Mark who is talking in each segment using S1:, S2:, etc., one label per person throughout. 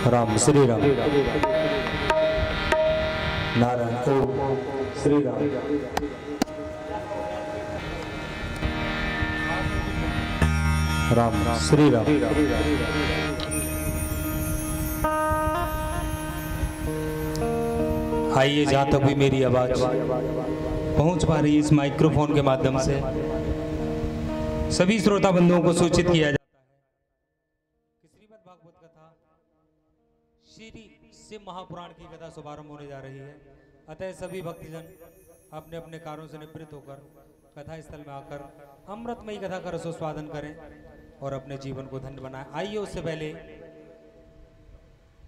S1: राम श्री राम नारायण ओम श्री राम। राम श्री राम। आइए, जहां तक भी मेरी आवाज पहुंच पा रही है इस माइक्रोफोन के माध्यम से सभी श्रोता बंधुओं को सूचित किया जाता है कि श्रीमद् भागवत कथा श्री शिव महापुराण की कथा शुभारंभ होने जा रही है। अतः सभी भक्तजन अपने अपने कार्यों से निवृत्त होकर कथा स्थल में आकर अमृतमयी कथा का रसोस्वादन करें और अपने जीवन को धन्य बनाएं। आइए, उससे पहले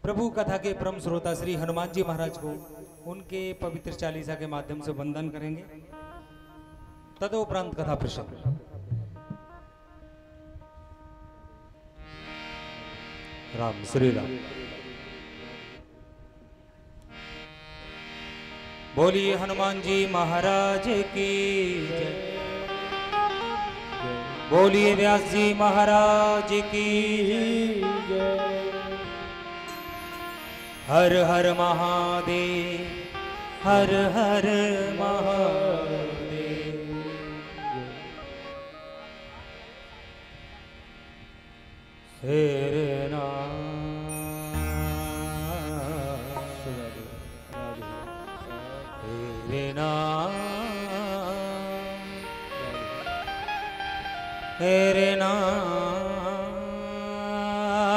S1: प्रभु कथा के परम श्रोता श्री हनुमान जी महाराज को उनके पवित्र चालीसा के माध्यम से वंदन करेंगे। तदोपरांत कथा प्रसंग। राम श्री राम। बोलिए हनुमान जी महाराज की जय। बोलिए व्यास जी महाराज की जय। हर हर महादेव, हर हर महादेव। हेरे नाम हेरे नाम हेरे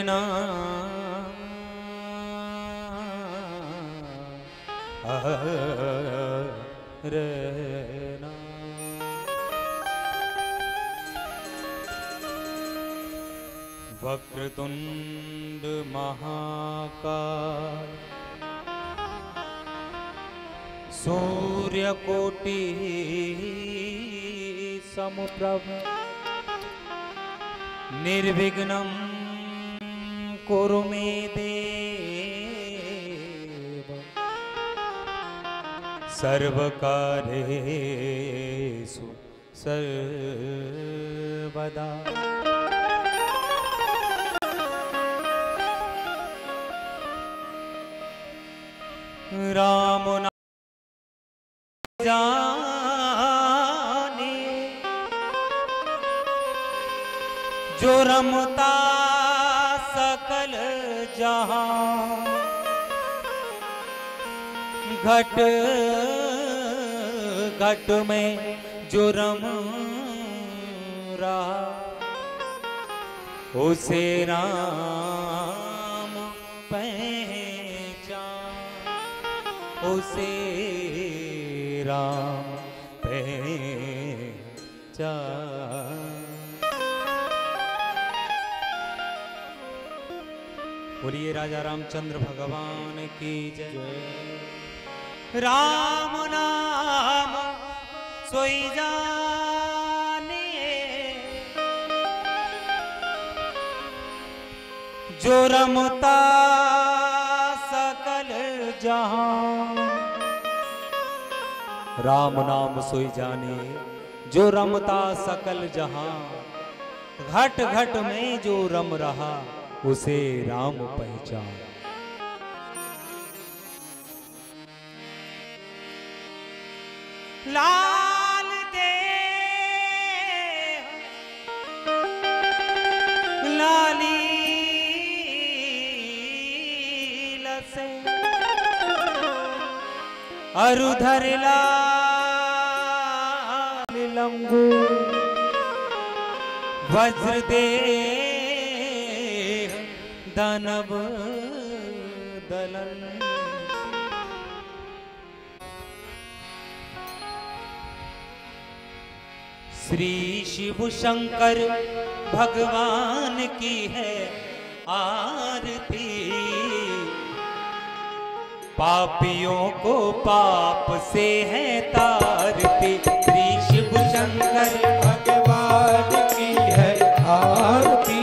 S1: नाम वक्रतुंड महाकाय सूर्यकोटि समप्रभ निर्विघ्नं कुरु मे देव सर्वकार्येषु सर्वदा। राम नाम जाने जो रमता सकल जहां, घट घट में जो रम रहा उसे राम उसे राम पहचान। बोलिए राजा रामचंद्र भगवान की जय। राम नाम सोई जाने जो रमता सकल जहां। राम नाम सोई जाने जो रमता सकल जहां, घट घट में जो रम रहा उसे राम पहचान। लाल दे लाली लसे अरुधर लाल लंबू वज्र दे दानव दलन श्री शिव शंकर भगवान की है आरती, पापियों को पाप से है तारती। श्री शिव शंकर
S2: भगवान की है आरती,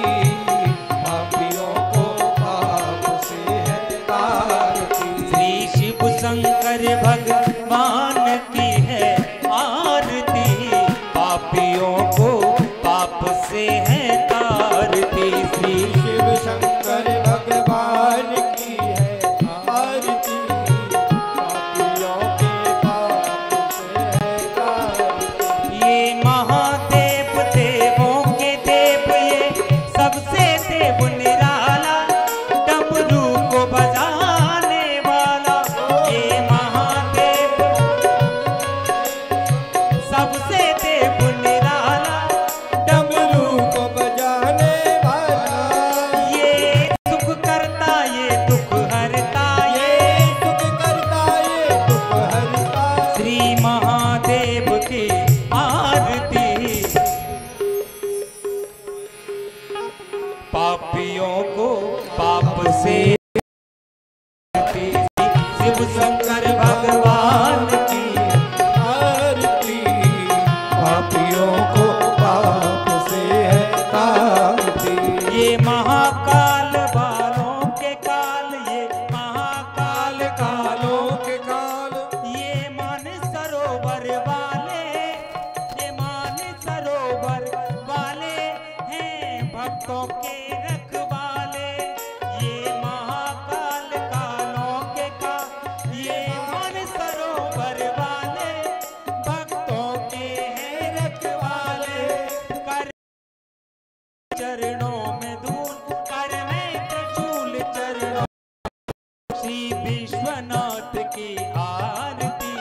S2: पापियों को पाप से है तारती।
S1: श्री शिव शंकर भगवान की है आरती, पापियों को पाप से है तारती। श्री
S2: शिव शंकर भगवान की है आरती, पापियों के पाप से है तारती।
S1: ये महादेव देवों के देव, ये सबसे देव निराला, डमरू को बजाने वाला। ये महादेव सबसे देव निराला,
S2: डमरू को बजाने वाला।
S1: ये सुख करता ये दुख हरता, ये
S2: सुख करता ये दुख हरता।
S1: श्री महादेव की आरती, पापियों को पाप से शिव शंकर भगवान की
S2: आरती, पापियों को पाप से है तारती।
S1: ये महाकाल बालों के काल, ये महाकाल
S2: कालों के काल,
S1: ये मान सरोवर वाले, ये मान सरोवर वाले हैं भक्तों के रखवाले। ये महाकाल कालों के काल, ये मान सरोवर वाले भक्तों के हैं रखवाले। कर चरणों में धूल, कर में त्रिशूल चरणों, श्री विश्वनाथ की आरती,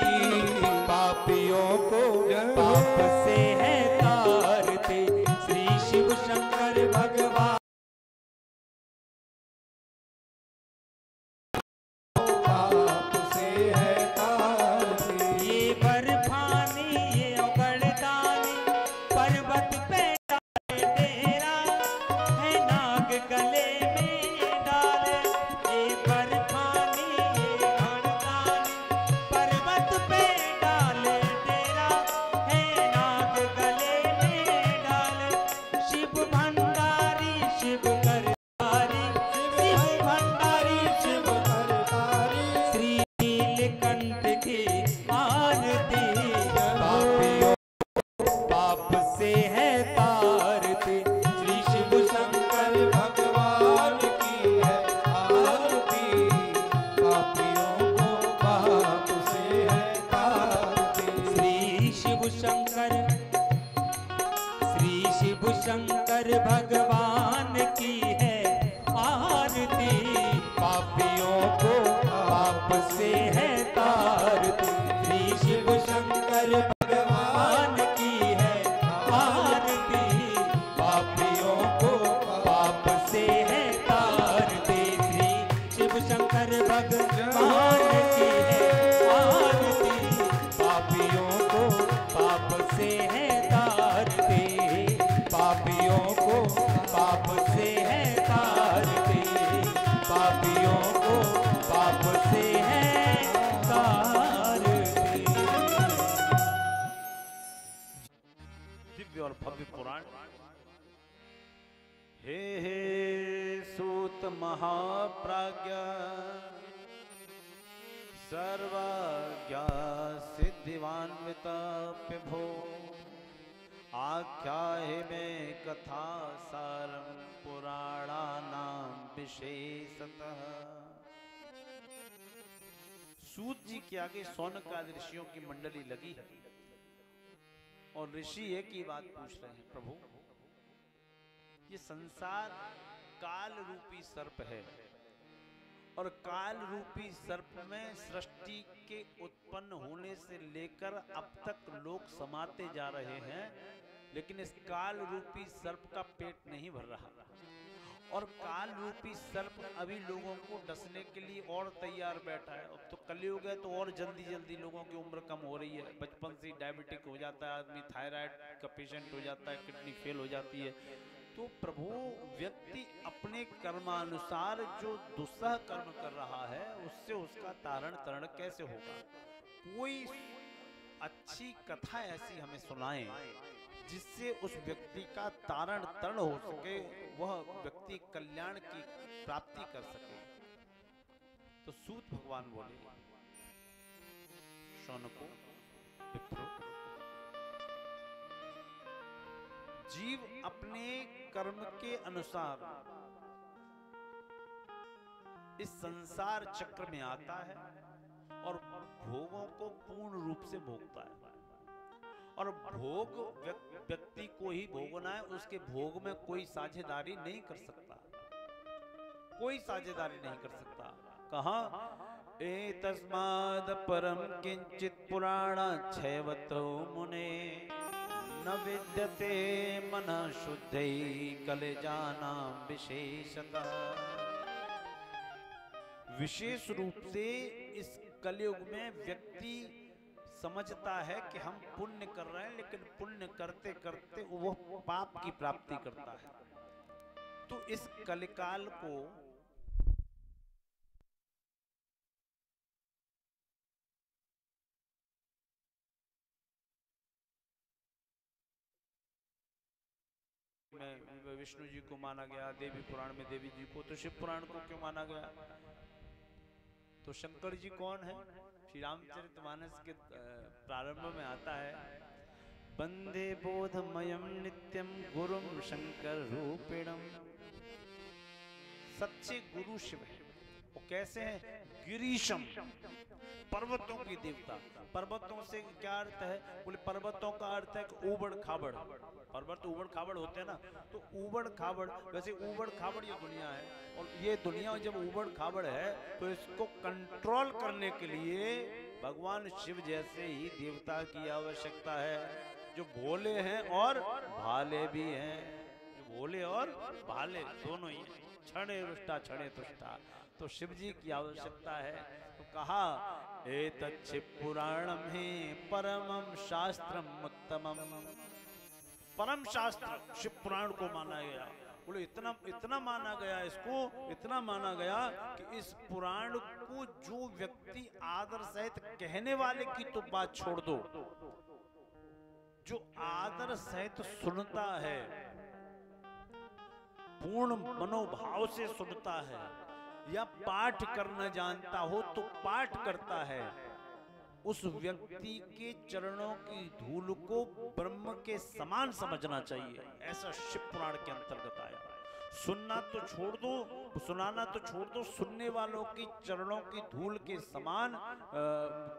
S1: पापियों को पाप से है तारती। श्री शिव शंकर भगवान
S2: पाप से है तारती।
S1: ये बर्फानी ये उगड़दानी, पर्वत पे डाले डेरा, है नाग गले में डाले। ये बर्फानी ये उगड़दानी, पर्वत पे डाले डेरा, है नाग गले में डाले। शिव भंडारी शिव करतारी, शिव भंडारी
S2: शिव करतारी,
S1: श्री नीलकंठ की आरती, पापियों पाप से है तारती। श्री शिव शंकर
S2: भगवान की है आरती, पापियों को पाप से है तारती।
S1: श्री शिव शंकर, श्री शिव शंकर भगवान की है आरती, पापियों को पाप से है तारती। श्री शिव शंकर भगवान की है आरती, पापियों को पाप से है तारती। श्री शिव शंकर भगवान की है आरती, पापियों को पाप से है तारती, पापियों को पाप से है तारती, पापियों को पाप से है तारती।
S3: दिव्य और भव्य पुराण। हे हे सूत महाप्राज्ञ, सर्वज्ञ सिद्धिवान्वित प्रभो, आख्याहि मे कथा सारं पुराणानां विशेषतः। सूत जी के आगे शौनकादि ऋषियों की मंडली लगी है और ऋषि एक ही बात पूछ रहे हैं, प्रभु ये संसार काल रूपी सर्प है और काल रूपी सर्प में सृष्टि के उत्पन्न होने से लेकर अब तक लोग समाते जा रहे हैं, लेकिन इस काल रूपी सर्प का पेट नहीं भर रहा और काल रूपी सर्प अभी लोगों को डसने के लिए और तैयार बैठा है। अब तो कलयुग है तो और जल्दी जल्दी लोगों की उम्र कम हो रही है। बचपन से डायबिटिक हो जाता है आदमी, थायराइड का पेशेंट हो जाता है, किडनी फेल हो जाती है। तो प्रभु व्यक्ति अपने कर्मानुसार जो दुस्सह कर्म कर रहा है उससे उसका तारण तरण कैसे होगा? कोई अच्छी कथा ऐसी हमें सुनाएं जिससे उस व्यक्ति का तारण तरण हो सके, वह व्यक्ति कल्याण की प्राप्ति कर सके। तो सूत भगवान बोले, शौनको विप्रो, जीव अपने कर्म के अनुसार इस संसार चक्र में आता है और भोगों को पूर्ण रूप से भोगता है। और भोग व्यक्ति को ही भोगना है, उसके भोग में कोई साझेदारी नहीं कर सकता, कोई साझेदारी नहीं कर सकता। कहा एतस्माद् परम किंचित पुराण क्षयवतो मुने न विद्यते मनः शुद्धै कलेजानां विशेषतः। विशेष रूप से इस कलयुग में व्यक्ति समझता है कि हम पुण्य कर रहे हैं, लेकिन पुण्य करते करते वो पाप की प्राप्ति करता है। तो इस कलिकाल को में विष्णु जी को माना गया, देवी पुराण में देवी जी को, तो शिव पुराण को क्यों माना गया? तो शंकर जी कौन है? श्री रामचरितमानस के प्रारंभ में आता है, वंदे बोधमयम नित्यम गुरुम शंकर रूपिणम। सच्चे गुरु शिव है। वो कैसे हैं? गिरीशम, पर्वतों की देवता। पर्वतों से क्या अर्थ है? बोले पर्वतों का अर्थ है कि ऊबड़ खाबड़। पर्वत ऊबड़ खाबड़ होते हैं ना, तो ऊबड़ खाबड़, वैसे ऊबड़ खाबड़ ये दुनिया है, और ये दुनिया जब ऊबड़ खाबड़ है तो इसको कंट्रोल करने के लिए भगवान शिव जैसे ही देवता की आवश्यकता है, जो भोले हैं और भाले भी हैं। जो भोले और भाले दोनों ही, क्षणे रुष्टा क्षणे तुष्टा। तो शिव जी की आवश्यकता है। तो कहा एतत् शिव पुराणम ही परमम शास्त्रम उत्तमम। परम शास्त्र शिव पुराण को माना गया। बोले इतना माना गया, इसको इतना माना गया कि इस पुराण को जो व्यक्ति आदर सहित कहने वाले की तो बात छोड़ दो, जो आदर सहित सुनता है, पूर्ण मनोभाव से सुनता है, या पाठ करना जानता हो तो पाठ करता है, उस व्यक्ति के चरणों की धूल को ब्रह्म के समान समझना चाहिए। ऐसा शिव पुराण के अंतर्गत आया। सुनना तो छोड़ दो, सुनाना तो छोड़ दो, सुनने वालों की चरणों की धूल के समान,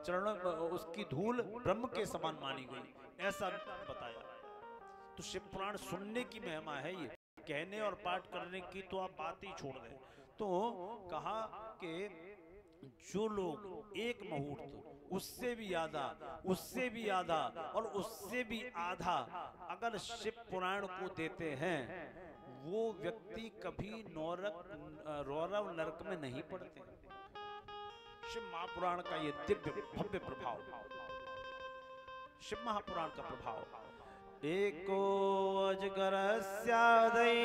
S3: चरणों उसकी धूल ब्रह्म के समान मानी गई, ऐसा बताया। तो शिव पुराण सुनने की महिमा है ये, कहने और पाठ करने की तो आप बात ही छोड़ दें। तो कहा कि जो लोग एक मुहूर्त, उससे भी आधा, उससे भी आधा और उससे भी आधा अगर शिव पुराण को देते हैं, वो व्यक्ति कभी रौरव नरक में नहीं पड़ते। शिव महापुराण का ये दिव्य भव्य प्रभाव, शिव महापुराण का प्रभाव। एको अजगरस्यादै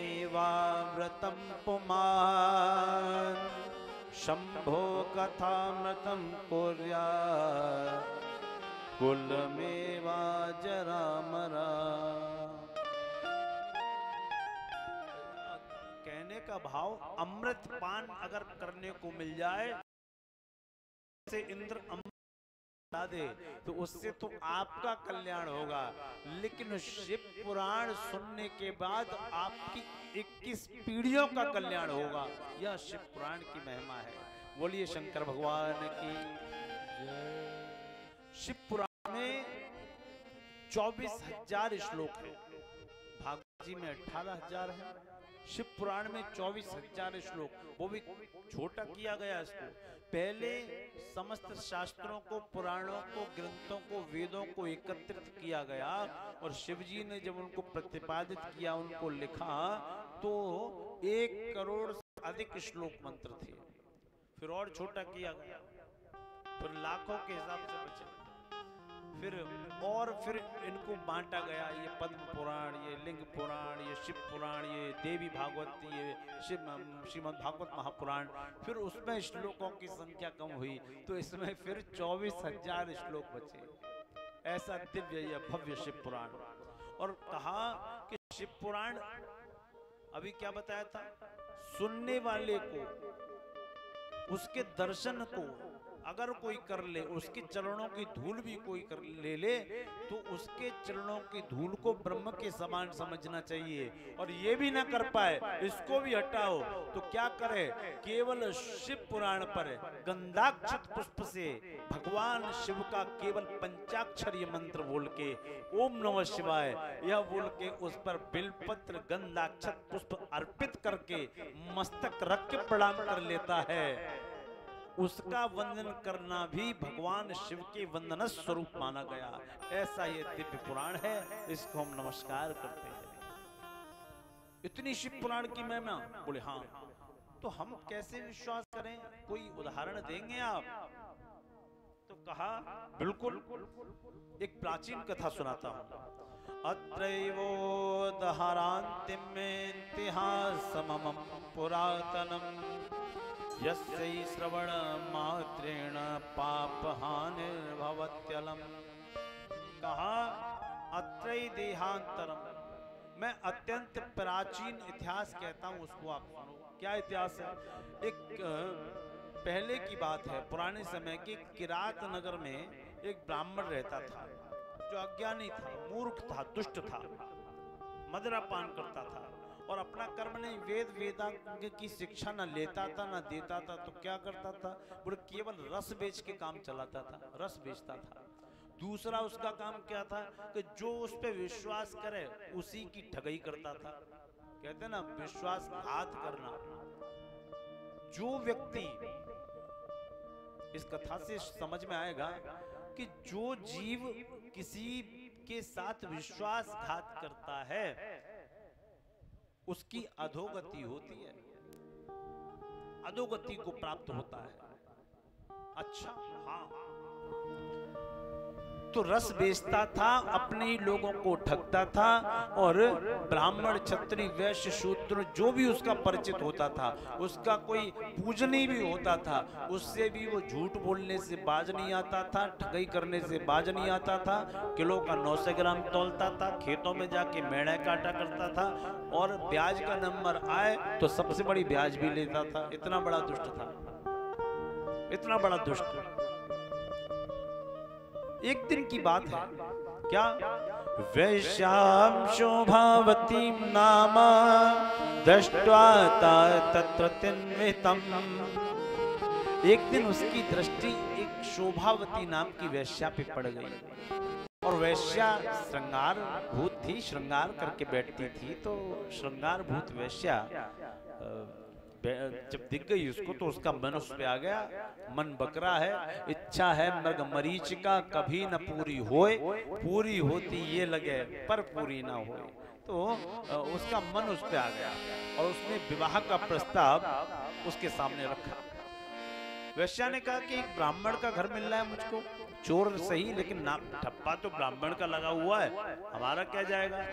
S3: पिबन्नेवामृतं पुमान् शंभो कथामृतं कुर्यात् कुलमेवा जरामरा। कहने का भाव, अमृत पान अगर करने को मिल जाए से इंद्र अमृत ला दे तो उससे तो आपका कल्याण होगा, लेकिन शिव पुराण सुनने के बाद आपकी 21 पीढ़ियों का कल्याण होगा। यह शिव पुराण की महिमा है। बोलिए शंकर भगवान की जय। शिव पुराण में 24,000 श्लोक है, भागवत जी में 18,000 है। शिव पुराण में 24,000 श्लोक, वो भी छोटा किया गया इसको। पहले समस्त शास्त्रों को, पुराणों को, ग्रंथों को, वेदों को एकत्रित किया गया और शिव जी ने जब उनको प्रतिपादित किया, उनको लिखा, तो 1 करोड़ से अधिक श्लोक मंत्र थे। फिर और छोटा किया गया, फिर लाखों के हिसाब से बचे। फिर इनको बांटा गया, ये पद्म पुराण, ये लिंग पुराण, ये शिव पुराण, ये देवी भागवत, ये श्रीमद् भागवत महापुराण। फिर उसमें श्लोकों की संख्या कम हुई तो इसमें फिर 24,000 श्लोक बचे। ऐसा दिव्य या भव्य शिव पुराण। और कहा कि शिव पुराण, अभी क्या बताया था, सुनने वाले को, उसके दर्शन को अगर कोई कर ले, उसके चरणों की धूल भी कोई कर ले तो उसके चरणों की धूल को ब्रह्म के समान समझना चाहिए। और ये भी ना कर पाए, इसको भी हटाओ, तो क्या करे, केवल शिव पुराण पर गंधाक्षत पुष्प से भगवान शिव का केवल पंचाक्षरी मंत्र बोल के, ओम नमः शिवाय यह बोल के, उस पर बिलपत्र गंधाक्षत पुष्प अर्पित करके मस्तक रख के प्रणाम कर लेता है। उसका वंदन करना भी भगवान शिव के वंदन स्वरूप माना गया। ऐसा ये दिव्य पुराण है, इसको हम नमस्कार करते हैं। इतनी शिव पुराण की महिमा, बोले हाँ, तो हम कैसे विश्वास करें, कोई उदाहरण देंगे आप? तो कहा बिल्कुल, एक प्राचीन कथा सुनाता हूं। अत्रैवोदहरान्तिम इतिहासमं पुरातनम यस्यै श्रवण मात्रेण पाप हानिर्भवत्यलम। कहा अत्रैव देहांतरम, मैं अत्यंत प्राचीन इतिहास कहता हूं, उसको आप सुनो। क्या इतिहास है? एक पहले की बात है, पुराने समय के किरात नगर में एक ब्राह्मण रहता था जो अज्ञानी था, मूर्ख था, दुष्ट था, मदिरापान करता था और अपना कर्म नहीं, वेदांग की शिक्षा न लेता था न देता था। तो क्या करता था, वो केवल रस बेच के काम चलाता था, रस बेचता था। दूसरा उसका काम क्या था कि जो उस पे विश्वास करे उसी की ठगई करता था। कहते ना विश्वासघात करना। जो व्यक्ति, इस कथा से समझ में आएगा कि जो जीव किसी के साथ विश्वासघात करता है उसकी अधोगति होती है, अधोगति को प्राप्त होता है। अच्छा हाँ, तो रस बेचता था, अपने ही लोगों को ठगता था और ब्राह्मण क्षत्रिय वैश्य शूद्र जो भी उसका परिचित होता था, उसका कोई पूजनीय भी होता था, उससे भी वो झूठ बोलने से बाज नहीं आता था, ठगई करने से बाज नहीं आता था। किलो का 900 ग्राम तौलता था, खेतों में जाके मेढ़े काटा करता था और ब्याज का नंबर आए तो सबसे बड़ी ब्याज भी लेता था। इतना बड़ा दुष्ट था, इतना बड़ा दुष्ट। एक दिन की बात है, क्या वैश्याम शोभावतीम नाम दृष्ट्वा तत्र तिन्वितम। एक दिन उसकी दृष्टि एक शोभावती नाम की वैश्या पे पड़ गई और वैश्या श्रृंगार भूत थी, श्रृंगार करके बैठती थी। तो श्रृंगार भूत वैश्या जब दिख गई उसको तो उसका मन उस पे आ गया। मन बकरा है, इच्छा है मृग मरीचिका कभी न पूरी होए, पूरी होती ये लगे पर पूरी ना होए। तो उसका मन उस पे आ गया और उसने विवाह का प्रस्ताव उसके सामने रखा। वैश्या ने कहा कि एक ब्राह्मण का घर मिल रहा है मुझको, चोर सही लेकिन नाम ठप्पा तो ब्राह्मण का लगा हुआ है, हमारा क्या जाएगा।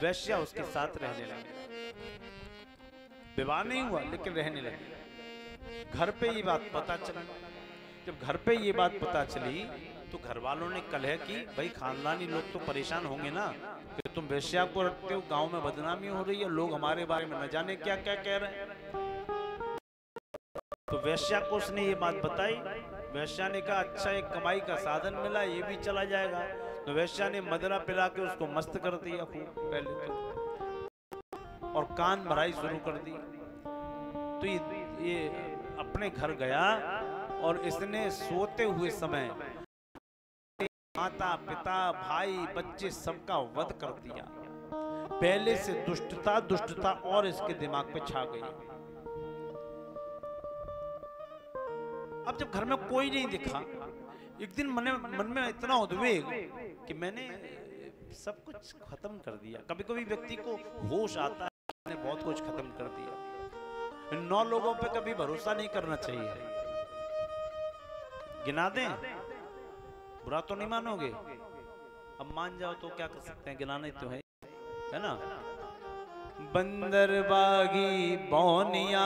S3: वैश्या उसके साथ रहने लगी। विवाह नहीं हुआ लेकिन रहने लगे। घर पे ये बात पता चली। जब घर पे ये बात पता चली तो घर वालों ने कलह की, भाई खानदानी लोग तो परेशान होंगे ना कि तुम वैश्या को रखते हो, गांव में बदनामी हो रही है, लोग हमारे बारे में न जाने क्या क्या कह रहे हैं। तो वैश्या को उसने ये बात बताई। वैश्या ने कहा अच्छा एक कमाई का साधन मिला, ये भी चला जाएगा। तो वैश्या ने मदरा पिला के उसको मस्त कर दिया खूब पहले तो, और कान भराई शुरू कर दी। तो ये अपने घर गया और इसने सोते हुए समय माता पिता भाई बच्चे सबका वध कर दिया। पहले से दुष्टता और इसके दिमाग पे छा गई। अब जब घर में कोई नहीं दिखा, एक दिन मन में इतना उद्वेग कि मैंने सब कुछ खत्म कर दिया। कभी कभी व्यक्ति को होश आता है मैंने बहुत कुछ खत्म कर दिया। 9 लोगों पे कभी भरोसा नहीं करना चाहिए। गिना दें, बुरा तो नहीं मानोगे? अब मान जाओ तो क्या कर सकते हैं, गिनाना ही तो है ना। बंदर बागी बौनिया,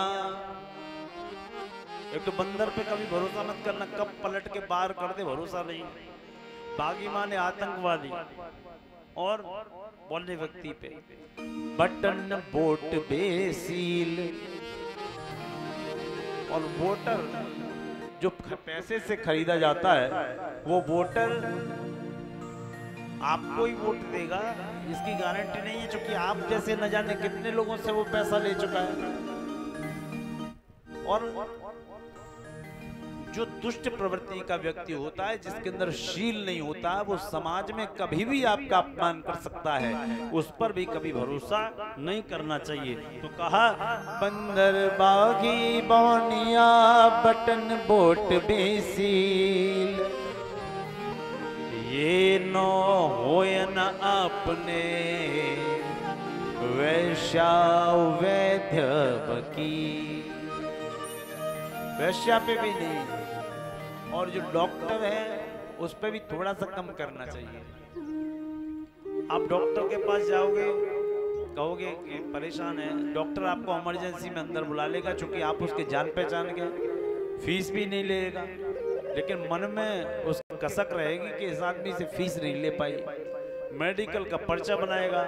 S3: एक तो बंदर पे कभी भरोसा मत करना, कब पलट के बाहर कर दे भरोसा नहीं। बागी माने आतंकवादी, और बोलने व्यक्ति पे बटन बोट बेसील, और वोटर जो पैसे से खरीदा जाता है वो वोटर आपको ही वोट देगा, इसकी गारंटी नहीं है, क्योंकि आप जैसे न जाने कितने लोगों से वो पैसा ले चुका है। और जो दुष्ट प्रवृत्ति का व्यक्ति होता है, जिसके अंदर शील नहीं होता, वो समाज में कभी भी आपका अपमान कर सकता है, उस पर भी कभी भरोसा नहीं करना चाहिए। तो कहा बंदर बागी बौनिया बटन बोट बेसील, ये नो होय न अपने वैश्या वैद्य वकील। वैश्या पे भी नहीं, और जो डॉक्टर है उस पे भी थोड़ा सा कम करना चाहिए। आप डॉक्टर के पास जाओगे, कहोगे कि परेशान है, डॉक्टर आपको इमरजेंसी में अंदर बुला लेगा, क्योंकि आप उसके जान पहचान के, फीस भी नहीं लेगा, लेकिन मन में उसकी कसक रहेगी कि इस आदमी से फीस नहीं ले पाई। मेडिकल का पर्चा बनाएगा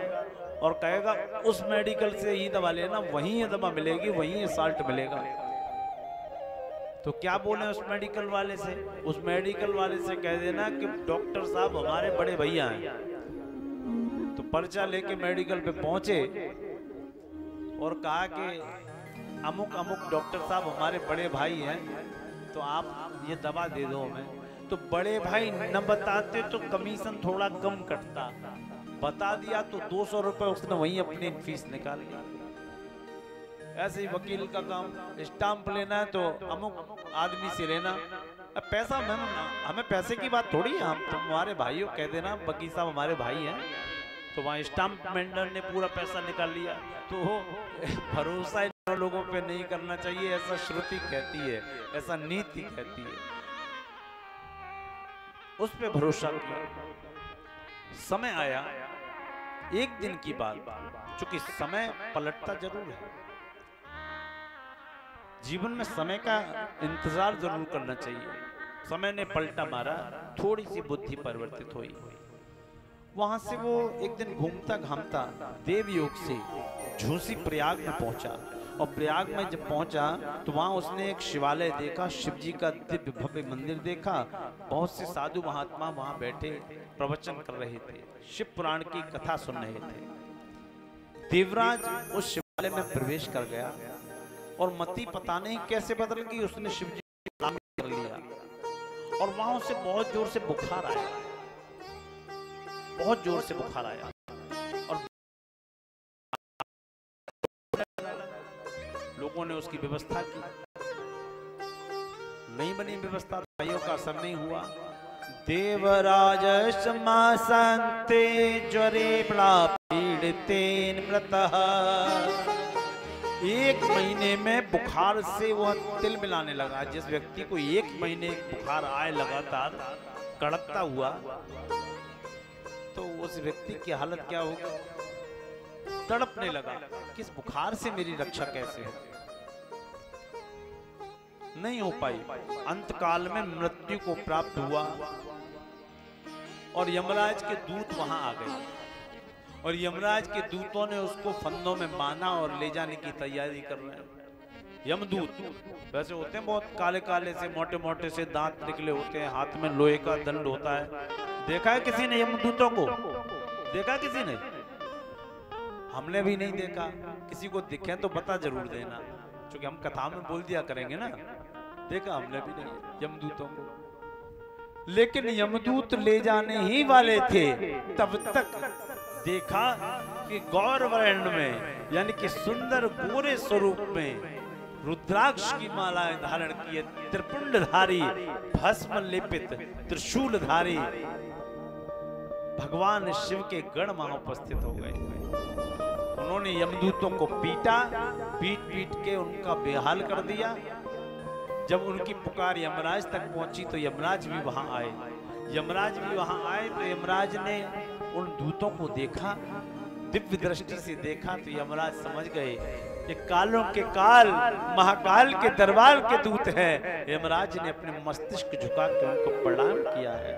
S3: और कहेगा उस मेडिकल से ही दवा लेना, वहीं ये दवा मिलेगी, वहीं ये साल्ट मिलेगा। तो क्या बोले उस मेडिकल वाले से? उस मेडिकल वाले से कह देना कि डॉक्टर साहब हमारे बड़े भैया हैं। तो पर्चा लेके मेडिकल पे पहुंचे और कहा कि अमुक अमुक डॉक्टर साहब हमारे बड़े भाई हैं, तो आप ये दवा दे दो हमें। तो बड़े भाई न बताते तो कमीशन थोड़ा कम कटता, बता दिया तो 200 रुपए उसने वहीं अपनी फीस निकाल ली। ऐसे ही वकील का काम, स्टाम्प लेना है तो अमुक आदमी से लेना। अब पैसा हमें पैसे की बात थोड़ी है, हम तुम्हारे भाइयों कह देना वकील साहब हमारे भाई हैं, तो वहाँ स्टाम्प मेंडर ने पूरा पैसा निकाल लिया। तो भरोसा इन लोगों पे नहीं करना चाहिए, ऐसा श्रुति कहती है, ऐसा नीति कहती है। उस पे भरोसा किया। समय आया, एक दिन की बात, चूंकि समय पलटता जरूर है, जीवन में समय का इंतजार जरूर करना चाहिए। समय ने पलटा मारा, थोड़ी सी बुद्धि परिवर्तित हुई। वहां से वो एक दिन घूमता घामता देवयोग से झूसी प्रयाग में पहुंचा, और प्रयाग में जब पहुंचा तो वहां उसने एक शिवालय देखा, शिव जी का दिव्य भव्य मंदिर देखा। बहुत से साधु महात्मा वहां बैठे प्रवचन कर रहे थे, शिव पुराण की कथा सुन रहे थे। देवराज उस शिवालय में प्रवेश कर गया और मति पता नहीं कैसे बदल गई, उसने शिव जी को प्रणाम कर लिया। और वहां उसे बहुत जोर से बुखार आया, बहुत जोर से बुखार आया, और लोगों ने उसकी व्यवस्था की। नहीं बनी व्यवस्था, भाइयों का असर नहीं हुआ। देवराज समासंते ज्वरे बड़ा पीड़ितेन मृतः। 1 महीने में बुखार से वह तिल मिलाने लगा। जिस व्यक्ति को 1 महीने बुखार आए लगातार कड़कता हुआ, तो उस व्यक्ति की हालत क्या होगी? तड़पने लगा, किस बुखार से मेरी रक्षा कैसे हो? नहीं हो पाई। अंतकाल में मृत्यु को प्राप्त हुआ और यमराज के दूत वहां आ गए, और यमराज के दूतों ने उसको फंदों में बांधा और ले जाने की तैयारी कर रहे हैं। यमदूत वैसे होते हैं बहुत काले काले से, मोटे मोटे से दांत निकले होते हैं, हाथ में लोहे का दंड होता है। देखा है किसी ने यमदूतों को? देखा किसी ने? हमने भी नहीं देखा। किसी को दिखे तो बता जरूर देना, क्योंकि हम कथा में बोल दिया करेंगे ना। देखा हमने भी नहीं यमदूतों को। लेकिन यमदूत ले जाने ही वाले थे, तब तक देखा कि गौर वर्ण में, यानी कि सुंदर गोरे स्वरूप में रुद्राक्ष की मालाएं धारण किए, त्रिपुंडधारी, भस्म लेपित, त्रिशूलधारी भगवान शिव के गण वहां उपस्थित हो गए। उन्होंने यमदूतों को पीटा, पीट पीट के उनका बेहाल कर दिया। जब उनकी पुकार यमराज तक पहुंची तो यमराज भी वहां आए। यमराज भी वहां आए तो यमराज ने उन दूतों को देखा, दिव्य दृष्टि से देखा तो यमराज समझ गए कि कालों के काल महाकाल के दरबार के दूत हैं। यमराज ने अपने मस्तिष्क झुका के उनको प्रणाम किया है।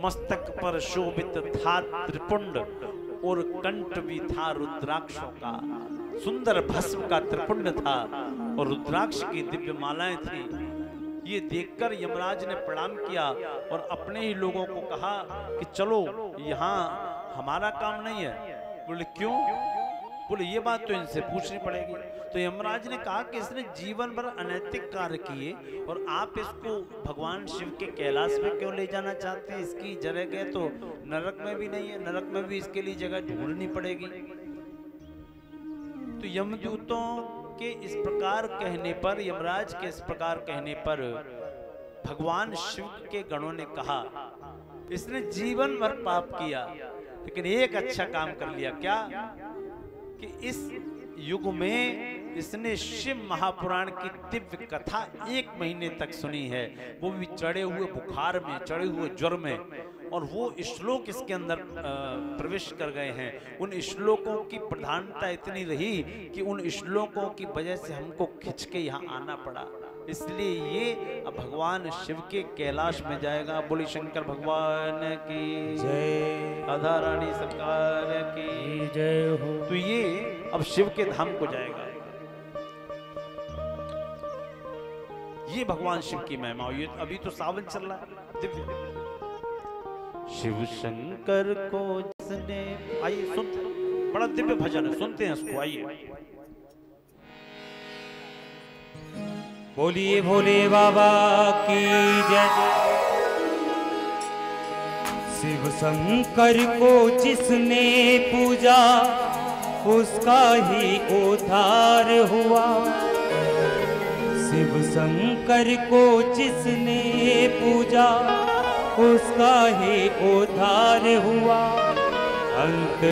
S3: मस्तक पर शोभित था त्रिपुंड और कंठ भी था रुद्राक्षों का। सुंदर भस्म का त्रिपुंड था और रुद्राक्ष की दिव्य मालाएं थी। ये देखकर यमराज ने प्रणाम किया और अपने ही लोगों को कहा कि चलो, यहाँ हमारा काम नहीं है। बोले क्यों? बोले ये बात तो इनसे पूछनी पड़ेगी। तो यमराज ने कहा कि इसने जीवन भर अनैतिक कार्य किए और आप इसको भगवान शिव के कैलाश में क्यों ले जाना चाहते हैं? इसकी जगह तो नरक में भी नहीं है, नरक में भी इसके लिए जगह ढूंढनी पड़ेगी। तो यमदूतों के इस प्रकार कहने पर, यमराज के इस प्रकार कहने पर भगवान शिव के गणों ने कहा इसने जीवन भर पाप किया लेकिन एक अच्छा काम कर लिया। क्या? कि इस युग में इसने शिव महापुराण की दिव्य कथा 1 महीने तक सुनी है, वो भी चढ़े हुए बुखार में, चढ़े हुए ज्वर में, और वो श्लोक इसके अंदर प्रवेश कर गए हैं। उन श्लोकों की प्रधानता इतनी रही कि उन श्लोकों की वजह से हमको खिंच के यहाँ आना पड़ा। इसलिए ये अब भगवान शिव के कैलाश में जाएगा। बोली शंकर भगवान की
S1: जय,
S3: राधा रानी सरकार की
S1: जय हो।
S3: तो ये अब शिव के धाम को जाएगा। ये भगवान शिव की महिमा। ये अभी तो सावन चल रहा है दिव्य। शिव शंकर को जिसने, आइए सुनते, बड़ा दिव्य भजन है, सुनते हैं इसको। आइए
S1: बोलिए भोले बाबा की जय। शिव शंकर को जिसने पूजा उसका ही उद्धार हुआ। शिव शंकर को जिसने पूजा उसका ही उद्धार हुआ। अंत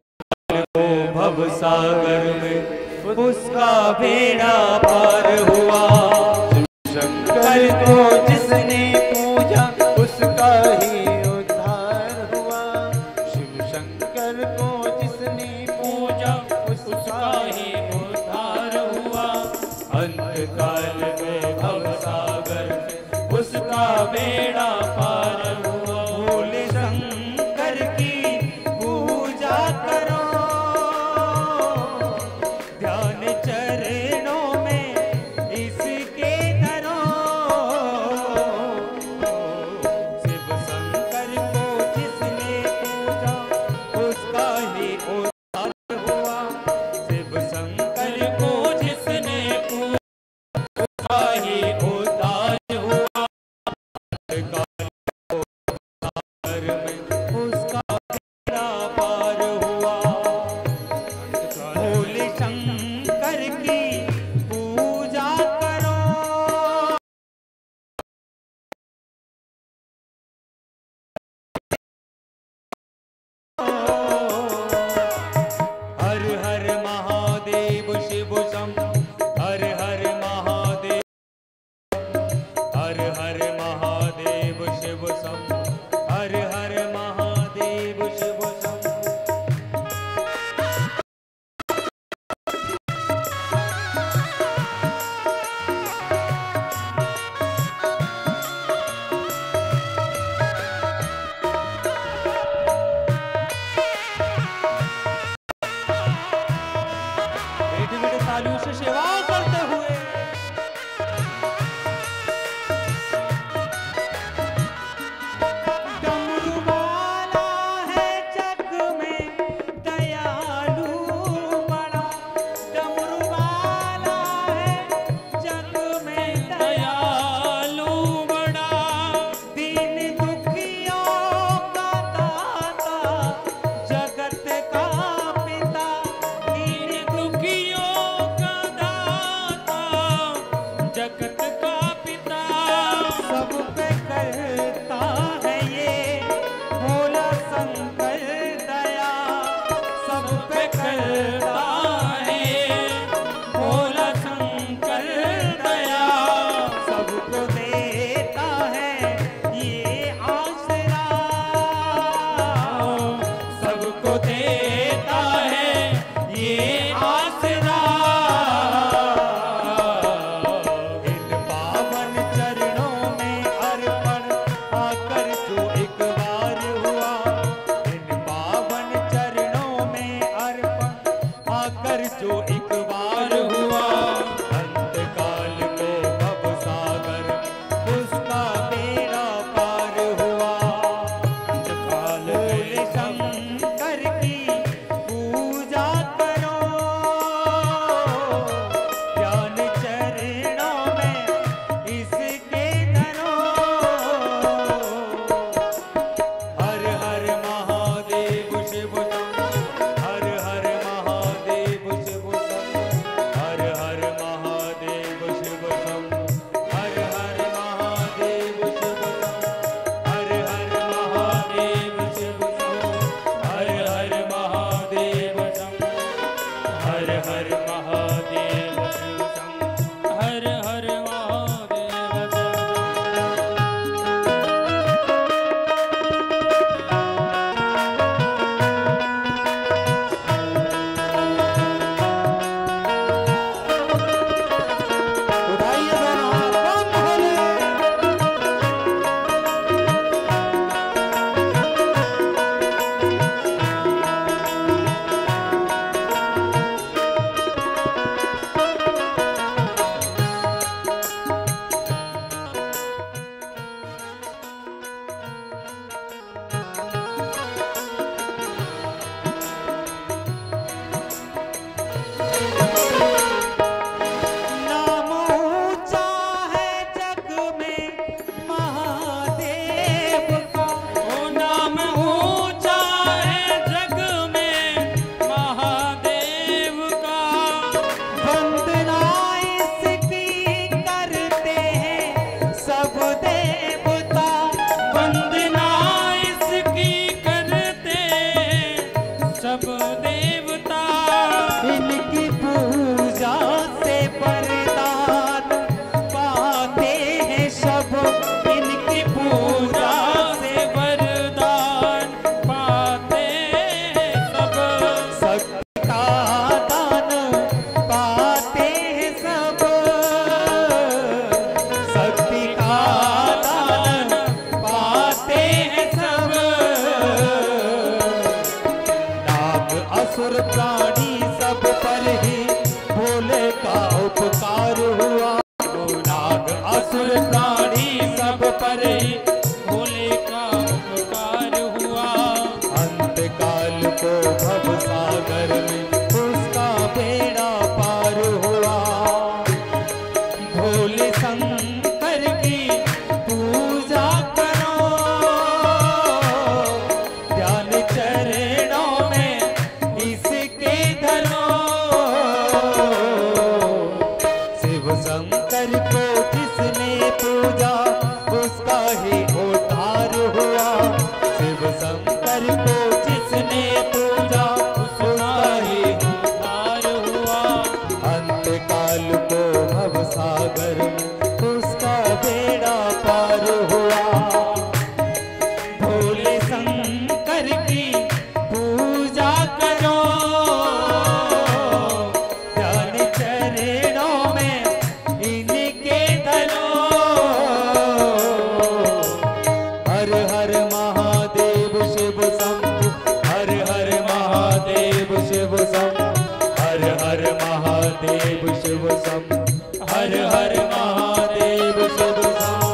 S1: को भव सागर में उसका बेड़ा पार हुआ। शंकर को जिसने पूजा उसका ही उद्धार हुआ। शिव शंकर को जिसने पूजा उसका ही उद्धार हुआ। अंत काल में भव सागर में उसका बेड़ा पार हुआ। भोले शंकर की पूजा करो, ध्यान चरणों में इसके धरो। हर हर महादेव शिव शंभु हर हर महादेव शिव शंभु हर हर महादेव शिव शंभु हर हर महादेव शिव शंभु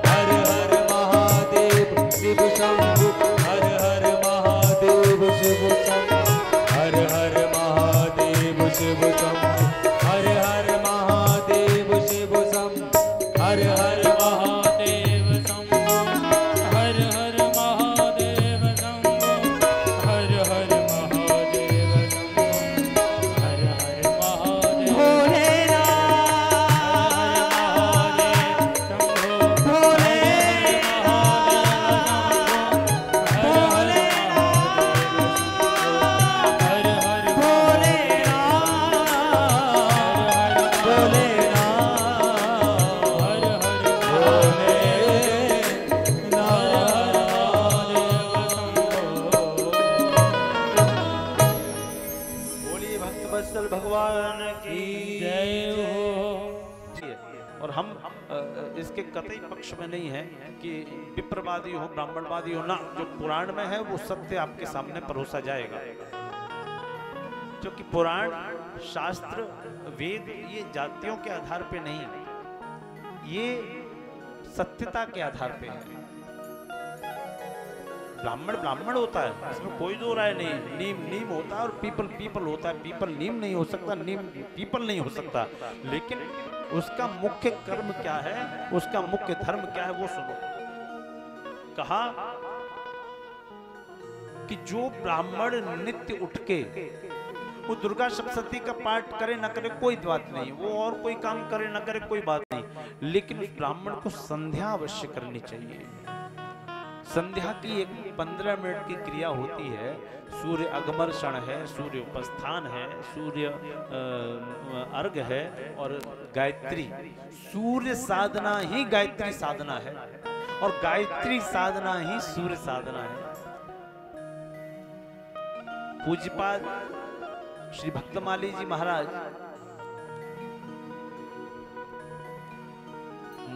S1: हर हर महादेव शिव शंभु हर हर महादेव शिव शंभु हर हर महादेव शिव शंभु हर हर महादेव शिव शंभु हर हर महादेव शंभु हर हर महादेव शंभु हर हर महादेव शंभु हर हर महादेव
S3: बोलिए भक्तवत्सल भगवान की
S1: जय हो।
S3: और हम इसके कतई पक्ष में नहीं है कि विप्रवादी हो ब्राह्मणवादी हो ना, जो पुराण में है वो सत्य आपके सामने परोसा जाएगा, क्योंकि पुराण शास्त्र वेद ये जातियों के आधार पे नहीं, ये सत्यता के आधार पे है। ब्राह्मण ब्राह्मण होता है, इसमें कोई दो राय नहीं। नीम नीम होता है और पीपल पीपल होता है। पीपल नीम नहीं हो सकता, नीम पीपल नहीं हो सकता, लेकिन उसका मुख्य कर्म क्या है, उसका मुख्य धर्म क्या है, वो सुनो। कहा कि जो ब्राह्मण नित्य उठ के वो दुर्गा सप्तशती का पाठ करे ना करे कोई बात नहीं, वो और कोई काम करे ना करे कोई बात नहीं, लेकिन उस ब्राह्मण को संध्या अवश्य करनी चाहिए। संध्या की एक 15 मिनट की क्रिया होती है। सूर्य अगमर्षण है, सूर्य उपस्थान है, सूर्य अर्घ है और गायत्री। सूर्य साधना ही गायत्री साधना है और गायत्री साधना ही सूर्य साधना है। पूज्यपाद श्री भक्तमाली जी महाराज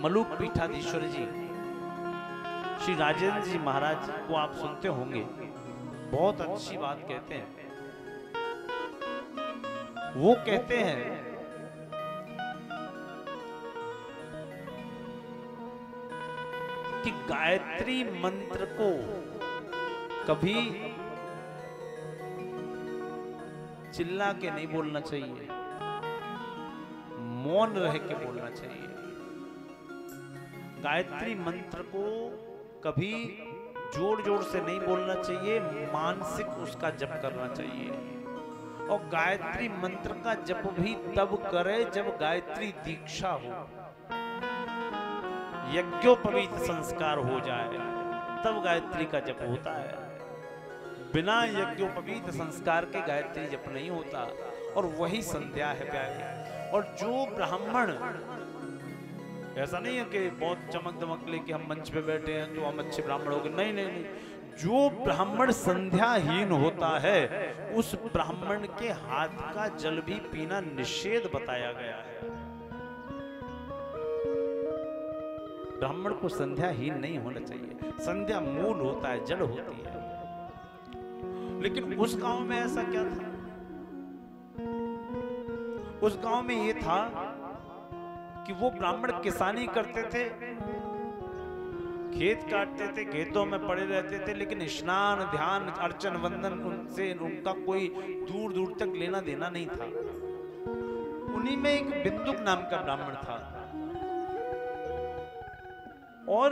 S3: मलुक पीठाधीश्वर जी श्री राजेंद्र जी महाराज को आप सुनते होंगे, बहुत अच्छी बात कहते हैं। वो कहते हैं कि गायत्री मंत्र को कभी चिल्ला के नहीं बोलना चाहिए, मौन रह के बोलना चाहिए। गायत्री मंत्र को कभी जोर जोर से नहीं बोलना चाहिए, मानसिक उसका जप करना चाहिए। और गायत्री मंत्र का जप भी तब करे जब गायत्री दीक्षा हो, यज्ञोपवीत संस्कार हो जाए, तब गायत्री का जप होता है। बिना यज्ञोपवीत संस्कार के गायत्री जप नहीं होता, और वही संध्या है प्यारे। और जो ब्राह्मण, ऐसा नहीं है कि बहुत चमक दमक लेके हम मंच पे बैठे हैं तो हम अच्छे ब्राह्मण हो गए, नहीं नहीं नहीं। जो ब्राह्मण संध्याहीन होता है उस ब्राह्मण के हाथ का जल भी पीना निषेध बताया गया है। ब्राह्मण को संध्याहीन नहीं होना चाहिए। संध्या मूल होता है, जड़ होती है। लेकिन उस गांव में ऐसा क्या था? उस गांव में ये था कि वो ब्राह्मण किसानी करते थे, खेत काटते थे, खेतों में पड़े रहते थे, लेकिन स्नान ध्यान अर्चन वंदन उनसे उनका कोई दूर दूर तक लेना देना नहीं था। उन्हीं में एक बिंदुक नाम का ब्राह्मण था, और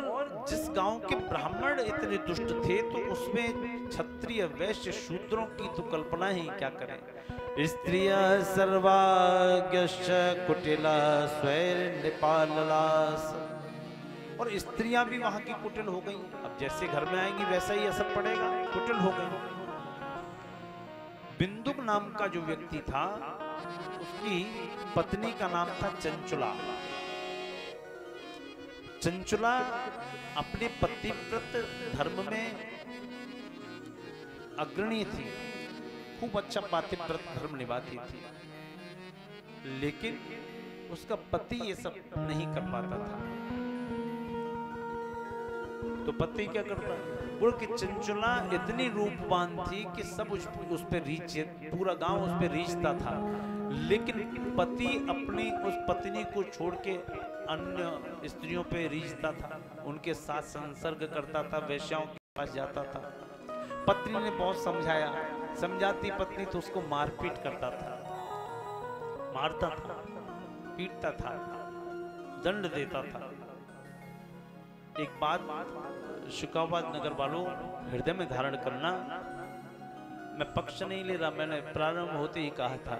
S3: जिस गांव के ब्राह्मण इतने दुष्ट थे तो उसमें क्षत्रिय वैश्य शूद्रों की तो कल्पना ही क्या करें। स्त्रिया सर्वाग्यश्च कुटिला स्वैर नेपाललास, और स्त्रियां भी वहां की कुटिल हो गई। अब जैसे घर में आएंगी वैसा ही असर पड़ेगा, कुटिल हो गई। बिंदुक नाम का जो व्यक्ति था उसकी पत्नी का नाम था चंचुला। चंचुला अपने पतिव्रत धर्म में अग्रणी थी, खूब अच्छा पतिव्रत धर्म निभाती थी, लेकिन उसका पति ये सब नहीं कर पाता था। तो पति क्या करता है, बोल कि चंचला इतनी रूपवान थी कि सब उस पे रीच, पूरा गांव उस पे रीचता था, लेकिन पति अपनी उस पत्नी को छोड़ के अन्य स्त्रियों पे रीचता था, उनके साथ संसर्ग करता था, वेश्याओं के पास जाता था। पत्नी ने बहुत समझाया, समझाती पत्नी तो उसको मारपीट करता था, मारता था, पीटता था, दंड देता था। एक बात शुकाबाद नगर वालों हृदय में धारण करना, मैं पक्ष नहीं ले रहा, मैंने प्रारंभ होते ही कहा था,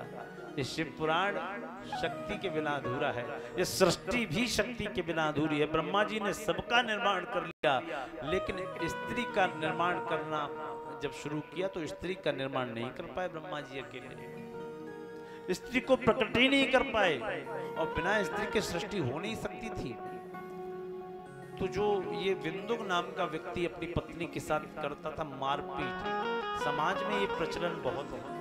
S3: ये शिव पुराण शक्ति के बिना अधूरा है, ये सृष्टि भी शक्ति के बिना अधूरी है। ब्रह्मा जी ने सबका निर्माण कर लिया, लेकिन स्त्री का निर्माण करना जब शुरू किया तो स्त्री का निर्माण नहीं कर पाए ब्रह्मा जी अकेले, स्त्री को प्रकट ही नहीं कर पाए, और बिना स्त्री के सृष्टि हो नहीं सकती थी। तो जो ये विंदुक नाम का व्यक्ति अपनी पत्नी के साथ करता था मारपीट, समाज में ये प्रचलन बहुत है।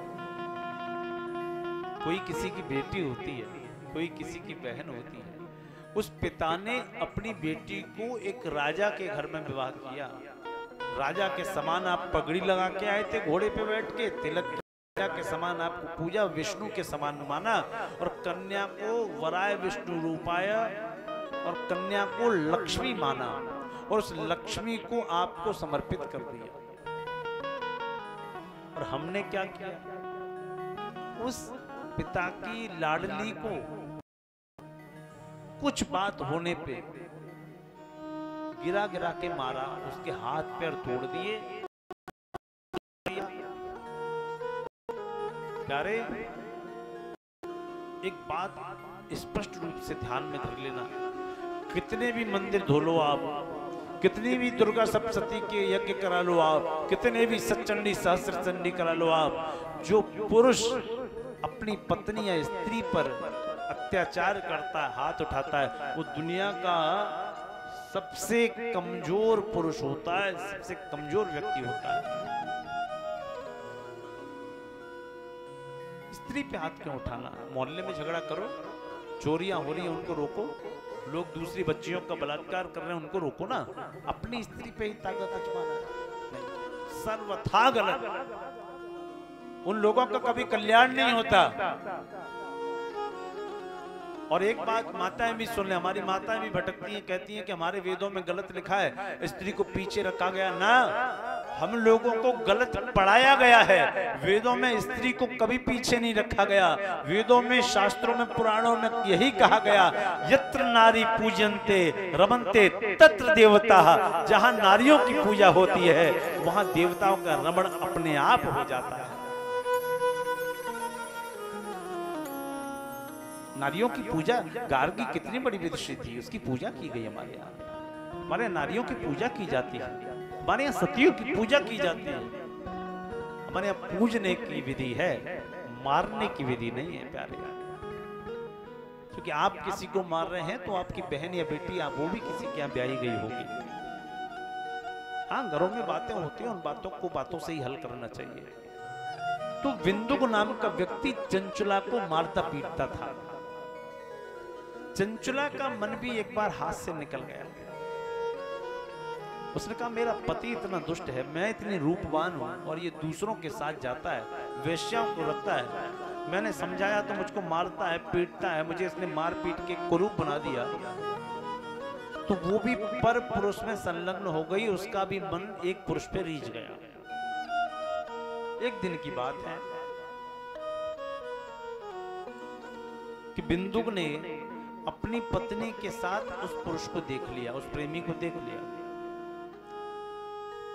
S3: कोई किसी की बेटी होती है, कोई किसी की बहन होती है, उस पिता ने अपनी बेटी को एक राजा के घर में विवाह किया। राजा के समान आप पगड़ी लगा के आए थे, घोड़े पे बैठ के, तिलक के समान आपको पूजा, विष्णु के समान माना, और कन्या को वराय विष्णु रूपाय, और कन्या को लक्ष्मी माना, और उस लक्ष्मी को आपको समर्पित कर दिया। और हमने क्या किया, उस पिता की लाडली को कुछ बात होने पे गिरा गिरा के मारा, उसके हाथ पैर तोड़ दिए। प्यारे, एक बात स्पष्ट रूप से ध्यान में धर लेना, कितने भी मंदिर धोलो आप, कितनी भी दुर्गा सप्तशती के यज्ञ करा लो आप, कितने भी सचंडी सहस्त्र चंडी करा लो आप, जो पुरुष अपनी पत्नी या स्त्री पर अत्याचार करता है, हाथ उठाता है, वो दुनिया का सबसे कमजोर पुरुष होता है, सबसे कमजोर व्यक्ति होता है। स्त्री पे हाथ क्यों उठाना? मोहल्ले में झगड़ा करो, चोरियां हो रही हैं उनको रोको, लोग दूसरी बच्चियों का बलात्कार कर रहे हैं उनको रोको ना, अपनी स्त्री पे ही ताकत आजमाना नहीं, सर्वथा गलत। उन लोगों का कभी कल्याण नहीं होता। और एक बात माताएं भी सुन ले, हमारी माताएं भी भटकती हैं, कहती हैं कि हमारे वेदों में गलत लिखा है, स्त्री को पीछे रखा गया ना, हम लोगों को गलत पढ़ाया गया है। वेदों में स्त्री को कभी पीछे नहीं रखा गया। वेदों में, शास्त्रों में, पुराणों में यही कहा गया, यत्र नारी पूजन्ते रमन्ते तत्र देवता। जहां नारियों की पूजा होती है वहां देवताओं का रमण अपने आप हो जाता है। नारियों की पूजा, गार्गी कितनी बड़ी विदुषी थी, उसकी पूजा की गई हमारे यहाँ। हमारे यहाँ नारियों की पूजा की जाती है, हमारे यहाँ सतियों की पूजा की जाती है। हमारे यहाँ पूजने की विधि है, मारने की विधि नहीं है प्यारे। क्योंकि आप किसी को मार रहे हैं तो आपकी बहन या बेटी, आप वो भी किसी के यहाँ ब्याही गई होगी। हाँ, घरों में बातें होती हैं, उन बातों को बातों से ही हल करना चाहिए। तो विंदुक नाम का व्यक्ति चंचला को मारता पीटता था। चंचला का मन भी एक बार हाथ से निकल गया। उसने कहा, मेरा पति इतना दुष्ट है, मैं इतनी रूपवान हूं, और ये दूसरों के साथ जाता है, वेश्याओं को रखता है। मैंने समझाया तो मुझको मारता है, पीटता है, मुझे इसने मार पीट के कुरूप बना दिया। तो वो भी पर पुरुष में संलग्न हो गई, उसका भी मन एक पुरुष पे रीझ गया। एक दिन की बात है कि बिंदुक ने अपनी पत्नी के साथ उस पुरुष को देख लिया, उस प्रेमी को देख लिया,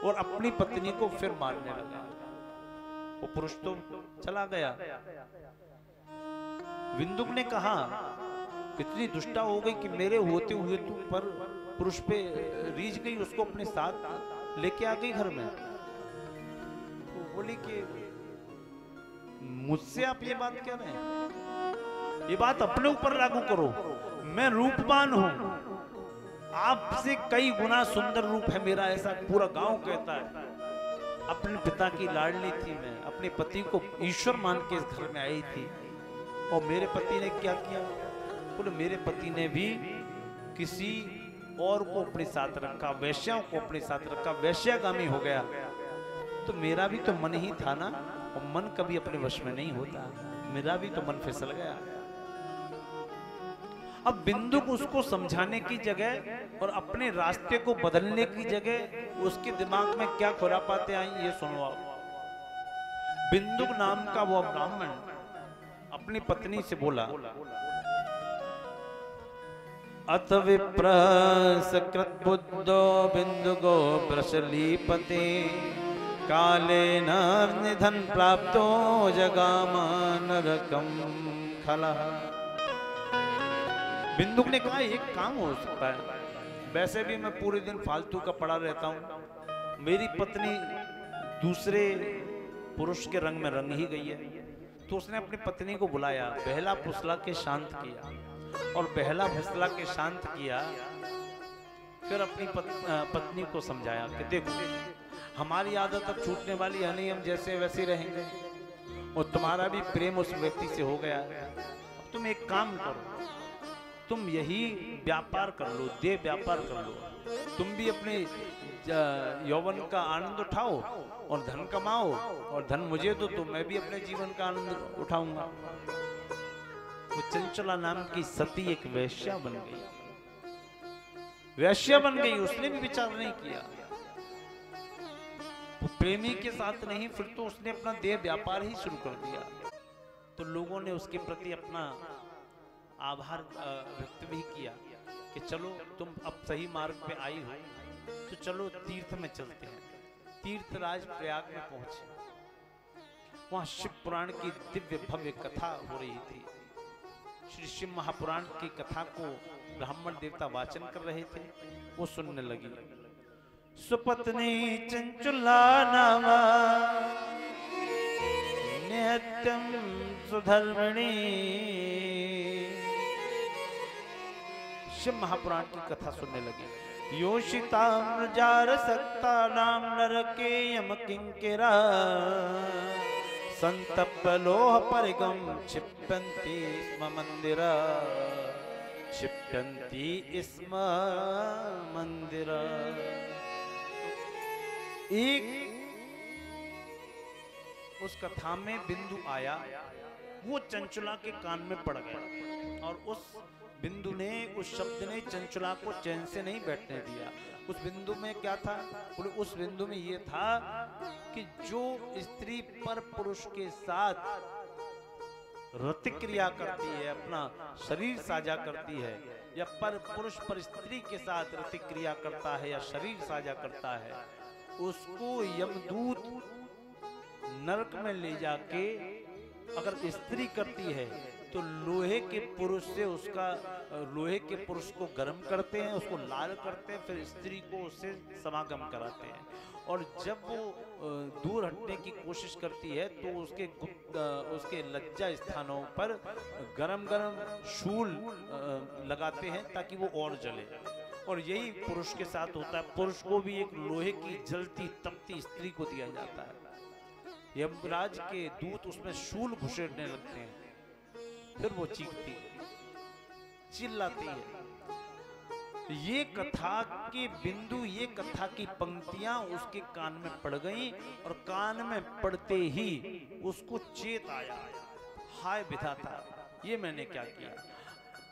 S3: और अपनी पत्नी को फिर मारने लगा। वो पुरुष तो चला गया। बिंदुक ने कहा, कितनी दुष्टा हो गई कि मेरे होते हुए तू पर पुरुष पे रीझ गई, उसको अपने साथ लेके आ गई घर में। तो बोली कि मुझसे आप ये बात कह रहे हैं, ये बात अपने ऊपर लागू करो। मैं रूपवान हूं, आपसे कई गुना सुंदर रूप है मेरा, ऐसा पूरा गांव कहता है। अपने पिता की लाडली थी मैं, अपने पति को ईश्वर मान के इस घर में आई थी, और मेरे पति ने क्या किया? बोले मेरे पति ने भी किसी और को अपने साथ रखा, वैश्याओं को अपने साथ रखा, वैश्यागामी हो गया, तो मेरा भी तो मन ही था ना, और मन कभी अपने वश में नहीं होता, मेरा भी तो मन फिसल गया। अब बिंदु को उसको समझाने की जगह और अपने रास्ते को बदलने की जगह उसके दिमाग में क्या खुरापाते आई, ये सुनो आप। बिंदु नाम का वो ब्राह्मण अपनी पत्नी से बोला, अथ विप्र सकृत बुद्धो बिंदु गो वृषलीपते काले निधन प्राप्तो जगाम नरकम खलः। बिंदुक ने कहा एक काम हो सकता है, वैसे भी मैं पूरे दिन फालतू का पड़ा रहता हूं, मेरी पत्नी दूसरे पुरुष के रंग में रंग ही गई है, तो उसने अपनी पत्नी को बुलाया, बहला फुसला के शांत किया, और बहला फुसला के शांत किया, फिर अपनी पत्नी को समझाया कि देखो हमारी आदत अब छूटने वाली है नहीं, हम जैसे वैसे रहेंगे, और तुम्हारा भी प्रेम उस व्यक्ति से हो गया है, अब तुम एक काम करो, तुम यही व्यापार कर लो, देह व्यापार कर लो, तुम भी अपने यौवन का आनंद उठाओ और धन कमाओ, और धन मुझे तो मैं भी अपने जीवन का आनंद उठाऊंगा। वो चंचला नाम की सती एक वैश्या बन गई, वैश्या बन गई, उसने भी विचार नहीं किया, वो प्रेमी के साथ नहीं, फिर तो उसने अपना देह व्यापार ही शुरू कर दिया। तो लोगों ने उसके प्रति अपना आभार व्यक्त भी किया कि चलो तुम अब सही मार्ग पे आई हो, तो चलो तीर्थ में चलते हैं। तीर्थराज प्रयाग में पहुंचे, वहां शिव पुराण की दिव्य भव्य कथा हो रही थी। श्री शिव महापुराण की कथा को ब्राह्मण देवता वाचन कर रहे थे, वो सुनने लगी। सुपत्नी चंचुला नामा नित्यं सुधर्मिणी। शिव महापुराण की कथा सुनने लगी। योषिताम्रजार सक्ता नाम नरके यम किंकिरा संतप्त लोह परिगम क्षिप्यन्ति स्म मंदिरा, क्षिप्यन्ति स्म मंदिरा। एक उस कथा में बिंदु आया, वो चंचुला के कान में पड़ गया, और उस बिंदु ने, उस शब्द ने चंचुला को चैन से नहीं बैठने दिया। उस बिंदु में क्या था? उस बिंदु में ये था कि जो स्त्री पर पुरुष के साथ रतिक्रिया करती है, अपना शरीर साझा करती है, या पर पुरुष पर स्त्री के साथ रतिक्रिया करता है या शरीर साझा करता है, उसको यमदूत नरक में ले जाके, अगर स्त्री करती है तो लोहे के पुरुष से उसका, लोहे के पुरुष को गर्म करते हैं, उसको लाल करते हैं, फिर स्त्री को उससे समागम कराते हैं, और जब वो दूर हटने की कोशिश करती है तो उसके लज्जा स्थानों पर गरम गरम शूल लगाते हैं ताकि वो और जले। और यही पुरुष के साथ होता है, पुरुष को भी एक लोहे की जलती तपती स्त्री को दिया जाता है। यमराज के दूत उसमें शूल घुसेड़ने लगते हैं, फिर वो चीखती है, चिल्लाती है। ये कथा के बिंदु, ये कथा की पंक्तियां उसके कान में पड़ गईं, और कान में पड़ते ही उसको चेत आया, हाय विधाता, ये मैंने क्या किया।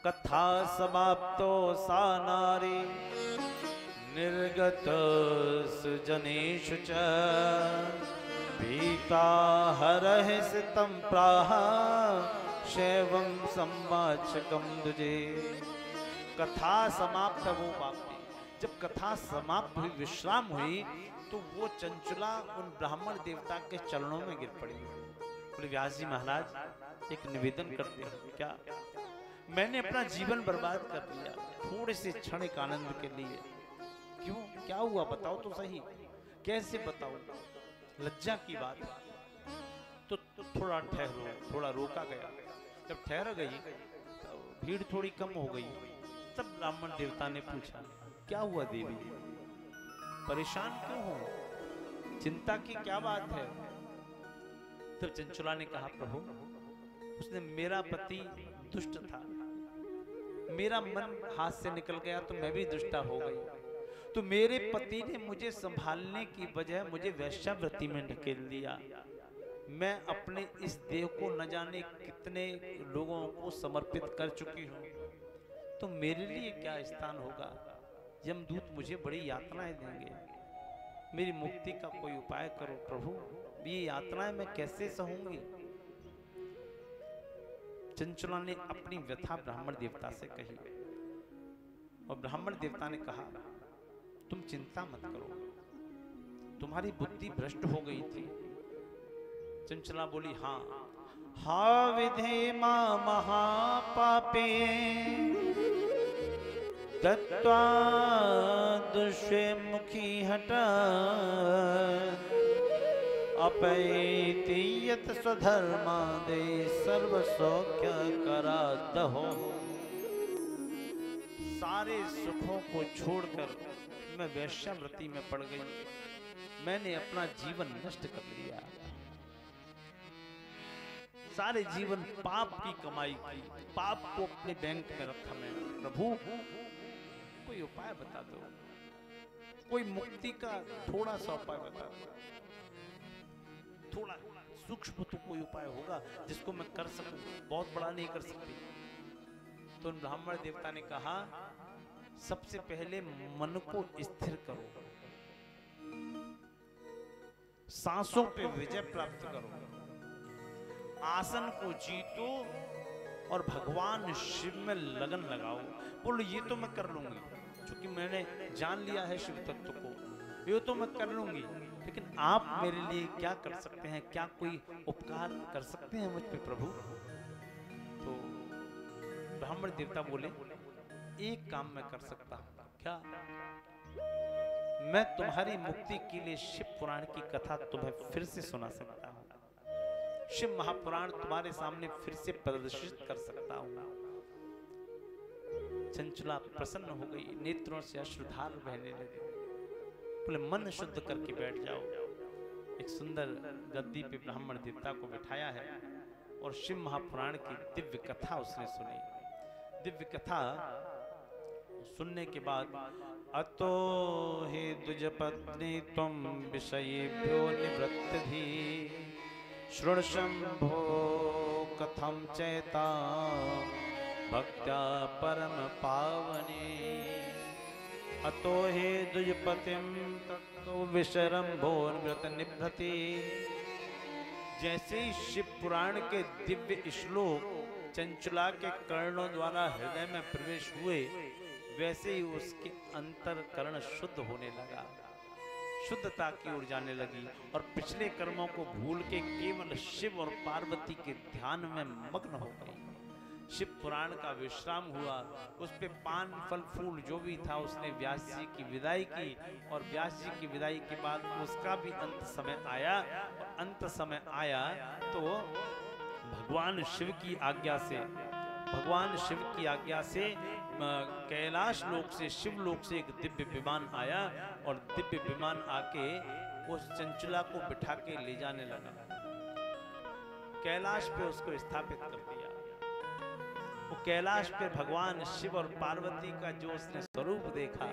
S3: कथा समाप्तो सा नारी निर्गत सुजनेषु च भीता हरहि सितं प्राह शैवं संवाचकं दुजे। कथा समाप्त वो बात थी। जब कथा समाप्त हुई, विश्राम हुई, तो वो चंचुला उन ब्राह्मण देवता के चरणों में गिर पड़ी। बोले व्यास जी महाराज, एक निवेदन करते हैं। क्या? मैंने अपना जीवन बर्बाद कर दिया थोड़े से क्षणिक आनंद के लिए। क्यों? क्या हुआ बताओ तो सही। कैसे बताओ? लज्जा की बात है। तो थोड़ा ठहरो, थोड़ा रोका गया। जब ठहर गई, भीड़ थोड़ी कम हो गई, तब ब्राह्मण देवता ने पूछा, क्या हुआ देवी, परेशान क्यों हो, चिंता की क्या बात है? तब चंचुला ने कहा, प्रभु, उसने, मेरा पति दुष्ट था, मेरा मन हाथ से निकल गया तो मैं भी दुष्टा हो गई। तो मेरे पति ने मुझे संभालने की बजाय मुझे वैश्यावृत्ति में ढकेल दिया। मैं अपने इस देह को न जाने कितने लोगों को समर्पित कर चुकी हूँ, तो मेरे लिए क्या स्थान होगा? यमदूत मुझे बड़ी यातनाएं देंगे। मेरी मुक्ति का कोई उपाय करो प्रभु, ये यातनाएं मैं कैसे सहूंगी? चंचला ने अपनी व्यथा ब्राह्मण देवता से कही और ब्राह्मण देवता ने कहा, तुम चिंता मत करो, तुम्हारी बुद्धि भ्रष्ट हो गई थी। चंचला बोली, हाँ हा विधे मां महापापे दत्वा दुष्वे मुखी हटा अपैति यत स्वधर्मादे सर्व सौख्य करादहो। सारे सुखों को छोड़कर मैं वैश्यावृत्ति में पड़ गई। मैंने अपना जीवन नष्ट कर लिया। सारे जीवन पाप की कमाई की, पाप को अपने बैंक में रखा मैंने। प्रभु कोई उपाय बता दो, कोई मुक्ति का थोड़ा सा उपाय बता दो, थोड़ा सूक्ष्म तो कोई उपाय होगा जिसको मैं कर सकूं, बहुत बड़ा नहीं कर सकती। तो ब्राह्मण देवता ने कहा, सबसे पहले मन को स्थिर करो, सांसों पे विजय प्राप्त करो, आसन को जीतो और भगवान शिव में लगन लगाओ। बोलो ये तो मैं कर लूंगी, क्योंकि मैंने जान लिया है शिव तत्व को, ये तो मैं कर लूंगी, लेकिन आप मेरे लिए क्या कर सकते हैं? क्या कोई उपकार कर सकते हैं मुझ पे प्रभु? तो ब्राह्मण देवता बोले, एक काम मैं कर सकता हूं। क्या? मैं तुम्हारी मुक्ति के लिए शिव पुराण की कथा तुम्हें फिर से सुना सकता हूं। शिव महापुराण तुम्हारे सामने फिर से प्रदर्शित कर सकता हूं। चंचला प्रसन्न हो गई, नेत्रों से अश्रुधार बहने लगे। बोले मन शुद्ध करके बैठ जाओ। एक सुंदर गद्दी पे ब्राह्मण देवता को बिठाया है और शिव महापुराण की दिव्य कथा उसने सुनी। दिव्य कथा सुनने के बाद, अतो हे द्विज पत्नी त्वं विषयेभ्यो निवृत्तधि शृणुशंभो कथं चैता भक्त्या परम पावने। अतो हे द्विजपतिं ततो विशरंभो निवृत्त निभृति। जैसे ही शिव पुराण के दिव्य श्लोक चंचला के कर्णों द्वारा हृदय में प्रवेश हुए, वैसे ही उसके अंतरकरण शुद्ध होने लगा, शुद्धता की ओर जाने लगी और पिछले कर्मों को भूल के केवल शिव और पार्वती के ध्यान में मग्न हो गई। शिव पुराण का विश्राम हुआ, उस पे पान फल फूल जो भी था उसने व्यास जी की विदाई की और व्यास जी की विदाई के बाद उसका भी अंत समय आया। और अंत समय आया तो भगवान शिव की आज्ञा से कैलाश लोक से शिव लोक से एक दिव्य विमान आया और दिव्य विमान आके उस चंचला को बिठा के ले जाने लगा। कैलाश पे उसको स्थापित कर दिया। वो कैलाश पे भगवान शिव और पार्वती का जो उसने स्वरूप देखा,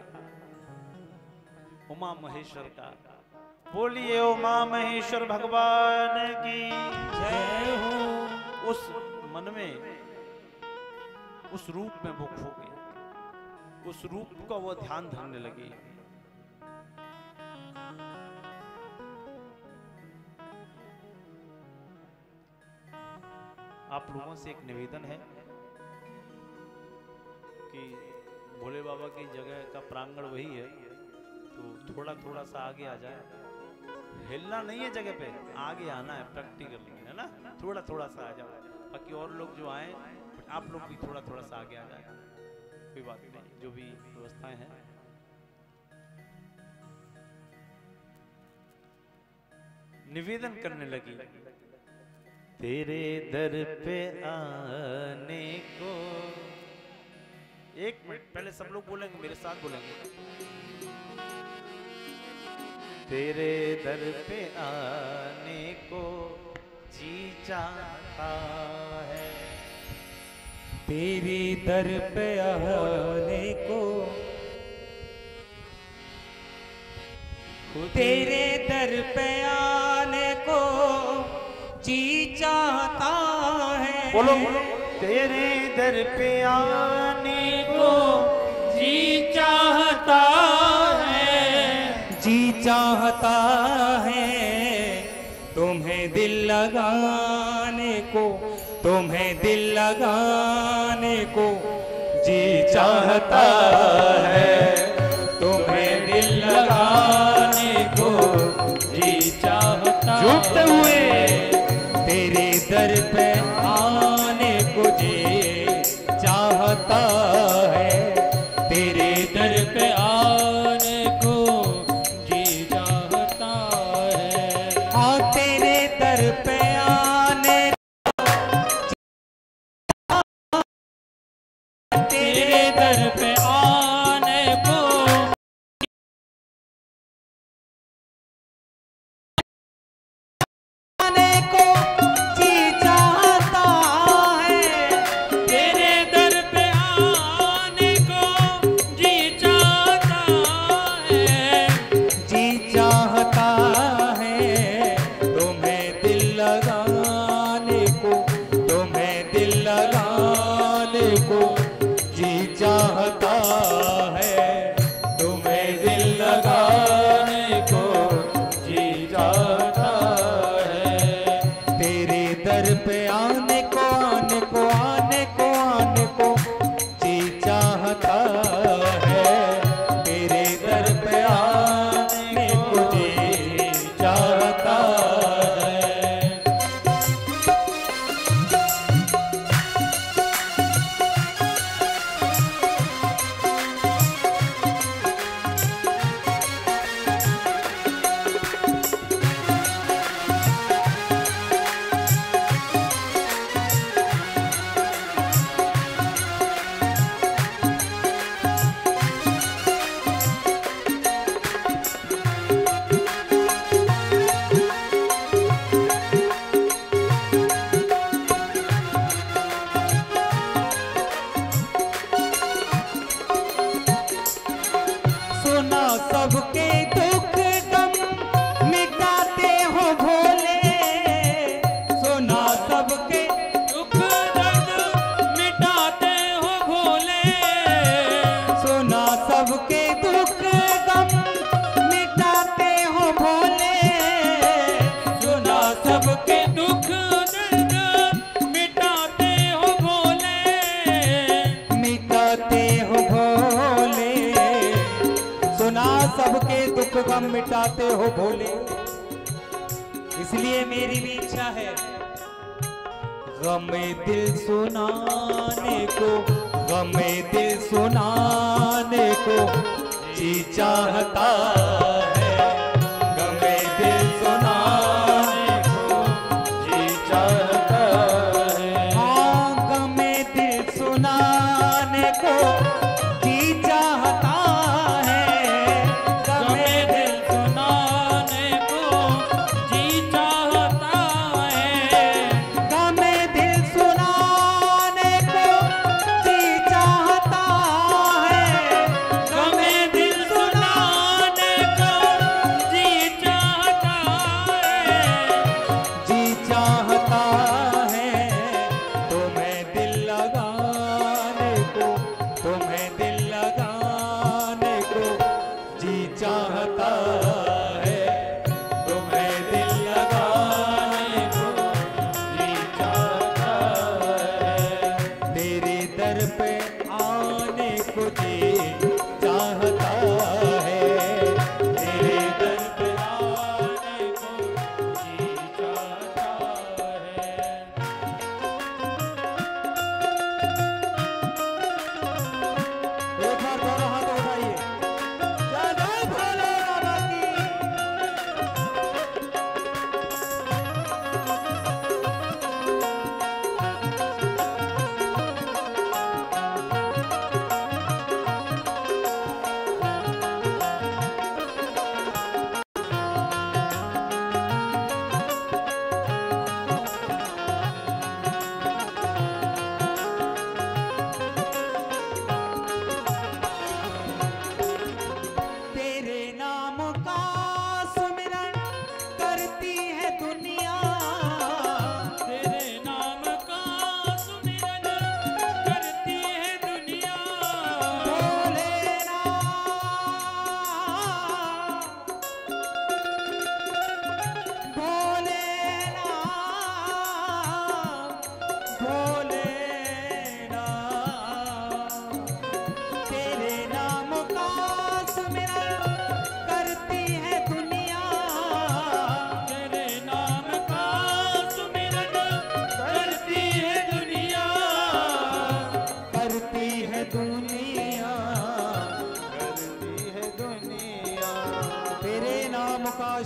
S3: उमा महेश्वर का, बोलिए उमा महेश्वर भगवान की जय हो। उस मन में उस रूप में वो खो गई, उस रूप का वो ध्यान धरने लगी। आप लोगों से एक निवेदन है कि भोले बाबा की जगह का प्रांगण वही है, तो थोड़ा थोड़ा सा आगे आ जाए। हिलना नहीं है जगह पे, आगे आना है प्रैक्टिकली, है ना? थोड़ा थोड़ा सा आ जाओ, बाकी और लोग जो आए आप लोग भी थोड़ा थोड़ा सा आगे आ जाए, कोई बात नहीं, जो भी व्यवस्थाएं हैं। निवेदन करने लगी, तेरे दर पे आने को। एक मिनट पहले सब लोग बोलेंगे, मेरे साथ बोलेंगे, तेरे दर पे आने को जी चाहता है,
S1: तेरी दर पे आने को, तेरे दर पे आने को जी चाहता है।
S3: बोलो तेरे दर पे आने को जी चाहता है,
S1: जी चाहता है तुम्हें दिल लगाने को, तुम्हें दिल लगाने को जी चाहता है, तुम्हें दिल लगाने को जी चाहता। झूठते हुए तेरे दर पे आने को जी चाहता है, तेरे दर पे आने को जी चाहता है। हाँ तेरे दर पे आने, तेरे दर पे आने को आने को जी चाहता है, तेरे दर पे आने को जी चाहता है, जी चाहता है तुम्हें दिल लगाने को, तुम्हें दिल लगाने को जी चाहता है, तुम्हें दिल लगाने को जी चाहता है। तेरे दर पे आने को, आने को, आने को, आने को जी चाहता है, तेरे दर पे आने को जी चाहता है। सुना सबके दुख गम मिटाते हो भोले, सुना सबके दुख दर्द मिटाते हो भोले, सुना सबके दुख गम मिटाते हो भोले, सुना सबके दुख दर्द मिटाते हो भोले, मिटाते हो भोले, सुना सबके दुख गम मिटाते हो भोले। इसलिए मेरी भी इच्छा है गमे दिल सुनाने को, गमे दिल सुनाने को जी चाहता है, गमे दिल सुनाने को जी चाहता है। हाँ गमे दिल सुनाने को जी चाहता है, गमे दिल सुनाने को जी चाहता है, गमे दिल सुनाने को जी चाहता है, गमे दिल सुनाने को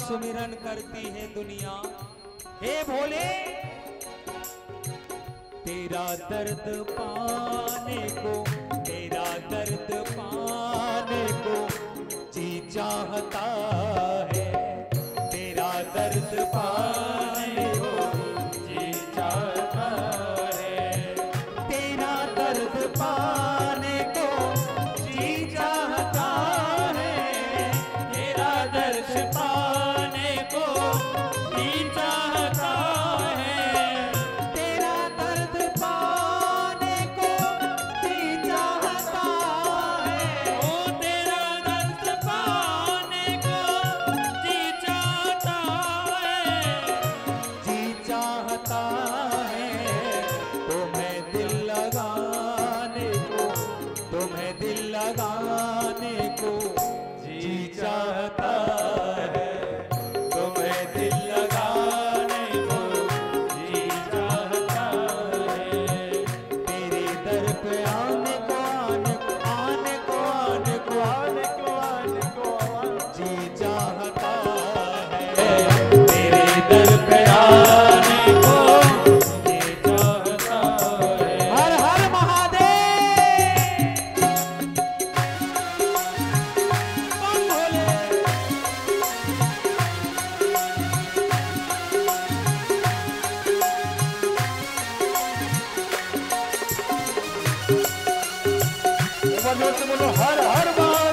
S1: सुमिरन करती है दुनिया। हे भोले तेरा दर्द पाने को, तेरा दर्द पाने को जी चाहता है, तेरा दर्द पाने को जी चाहता है, तेरा दर्द पाने को जी चाहता है, तेरा दर्द पाने को जी चाहता है, तेरा दर्द पाने को जी चाहता है, ओ तेरा दर्द पाने को जी चाहता है, जी चाहता है, तुम्हें दिल लगाने को, तुम्हें दिल लगाने को जी चाहता है, तुम्हें दिल लगाने को जी चाहता है, तेरे दर पे आने को, आने को, आने को, आने को, आने को, आने को जी चाहता है, तेरे दर पे आने को जी चाहता है। हर हर महादेव। बोल भोले। एक बार जोर से बोलो हर हर महादेव।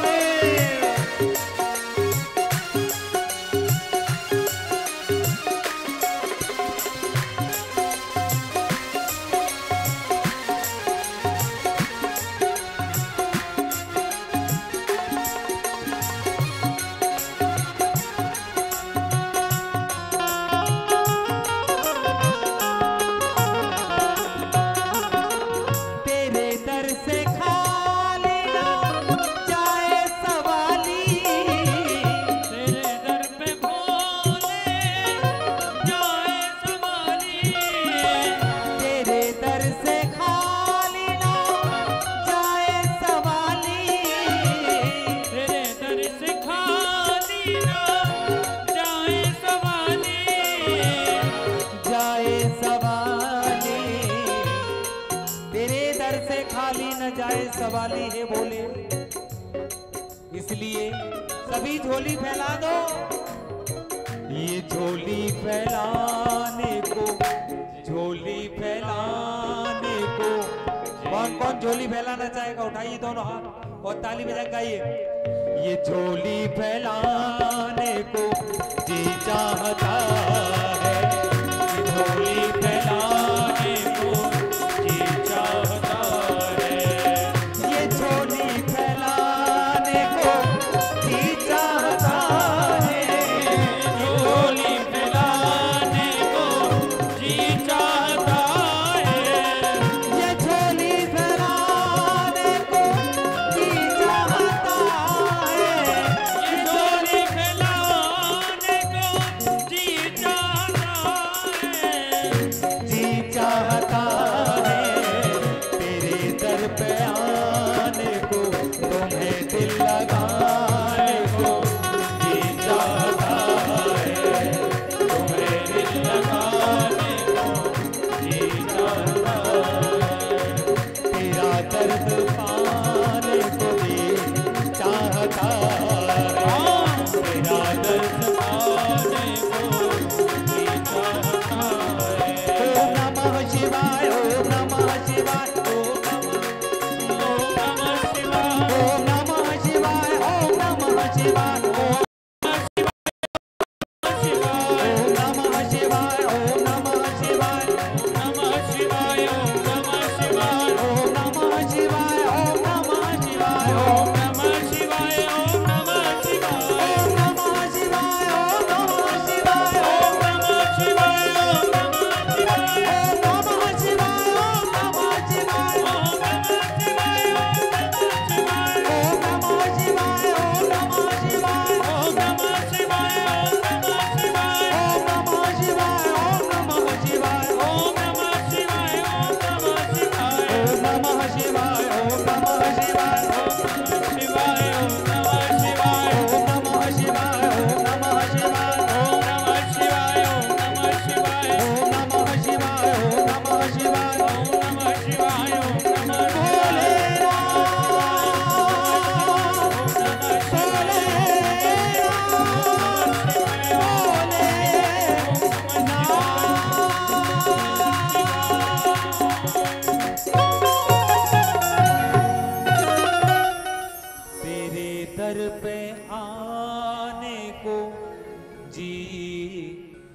S1: तेरे दर से खाली ना जाए सवाली, तेरे दर पे भोले जाए सवाली, तेरे दर से खाली ना जाए सवाली, तेरे दर से खाली ना जाए सवाली, जाए सवाली, तेरे दर से खाली न जाए सवाली है भोले। इसलिए सभी झोली फैला दो, ये झोली फैलाने को, झोली फैलाने को, कौन कौन झोली फैलाना चाहेगा उठाइए दोनों हाथ और ताली बजा के गाइए। ये झोली फैलाने को जी चाहता है, ये झोली फैलाने को जी चाहता है, ये झोली फैलाने को जी चाहता है, ये झोली फैलाने को जी चाहता है, ये झोली फैलाने को जी चाहता है, ये झोली फैलाने को जी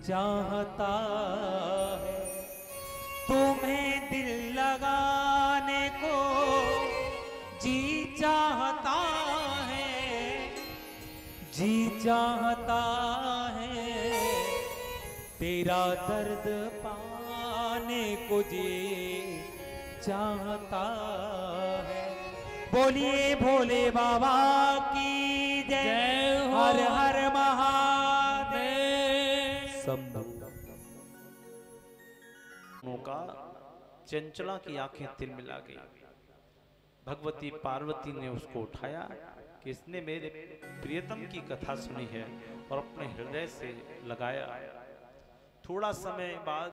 S1: चाहता है, तुम्हें दिल लगाने को जी चाहता है, जी चाहता है, तेरा दर्द पाने को जी चाहता है। बोलिए भोले बाबा की जय, हर हर महादेव।
S3: का चंचला की आंखें तिलमिला गई। भगवती पार्वती ने उसको उठाया कि इसने मेरे प्रियतम की कथा सुनी है और अपने हृदय से लगाया। थोड़ा समय बाद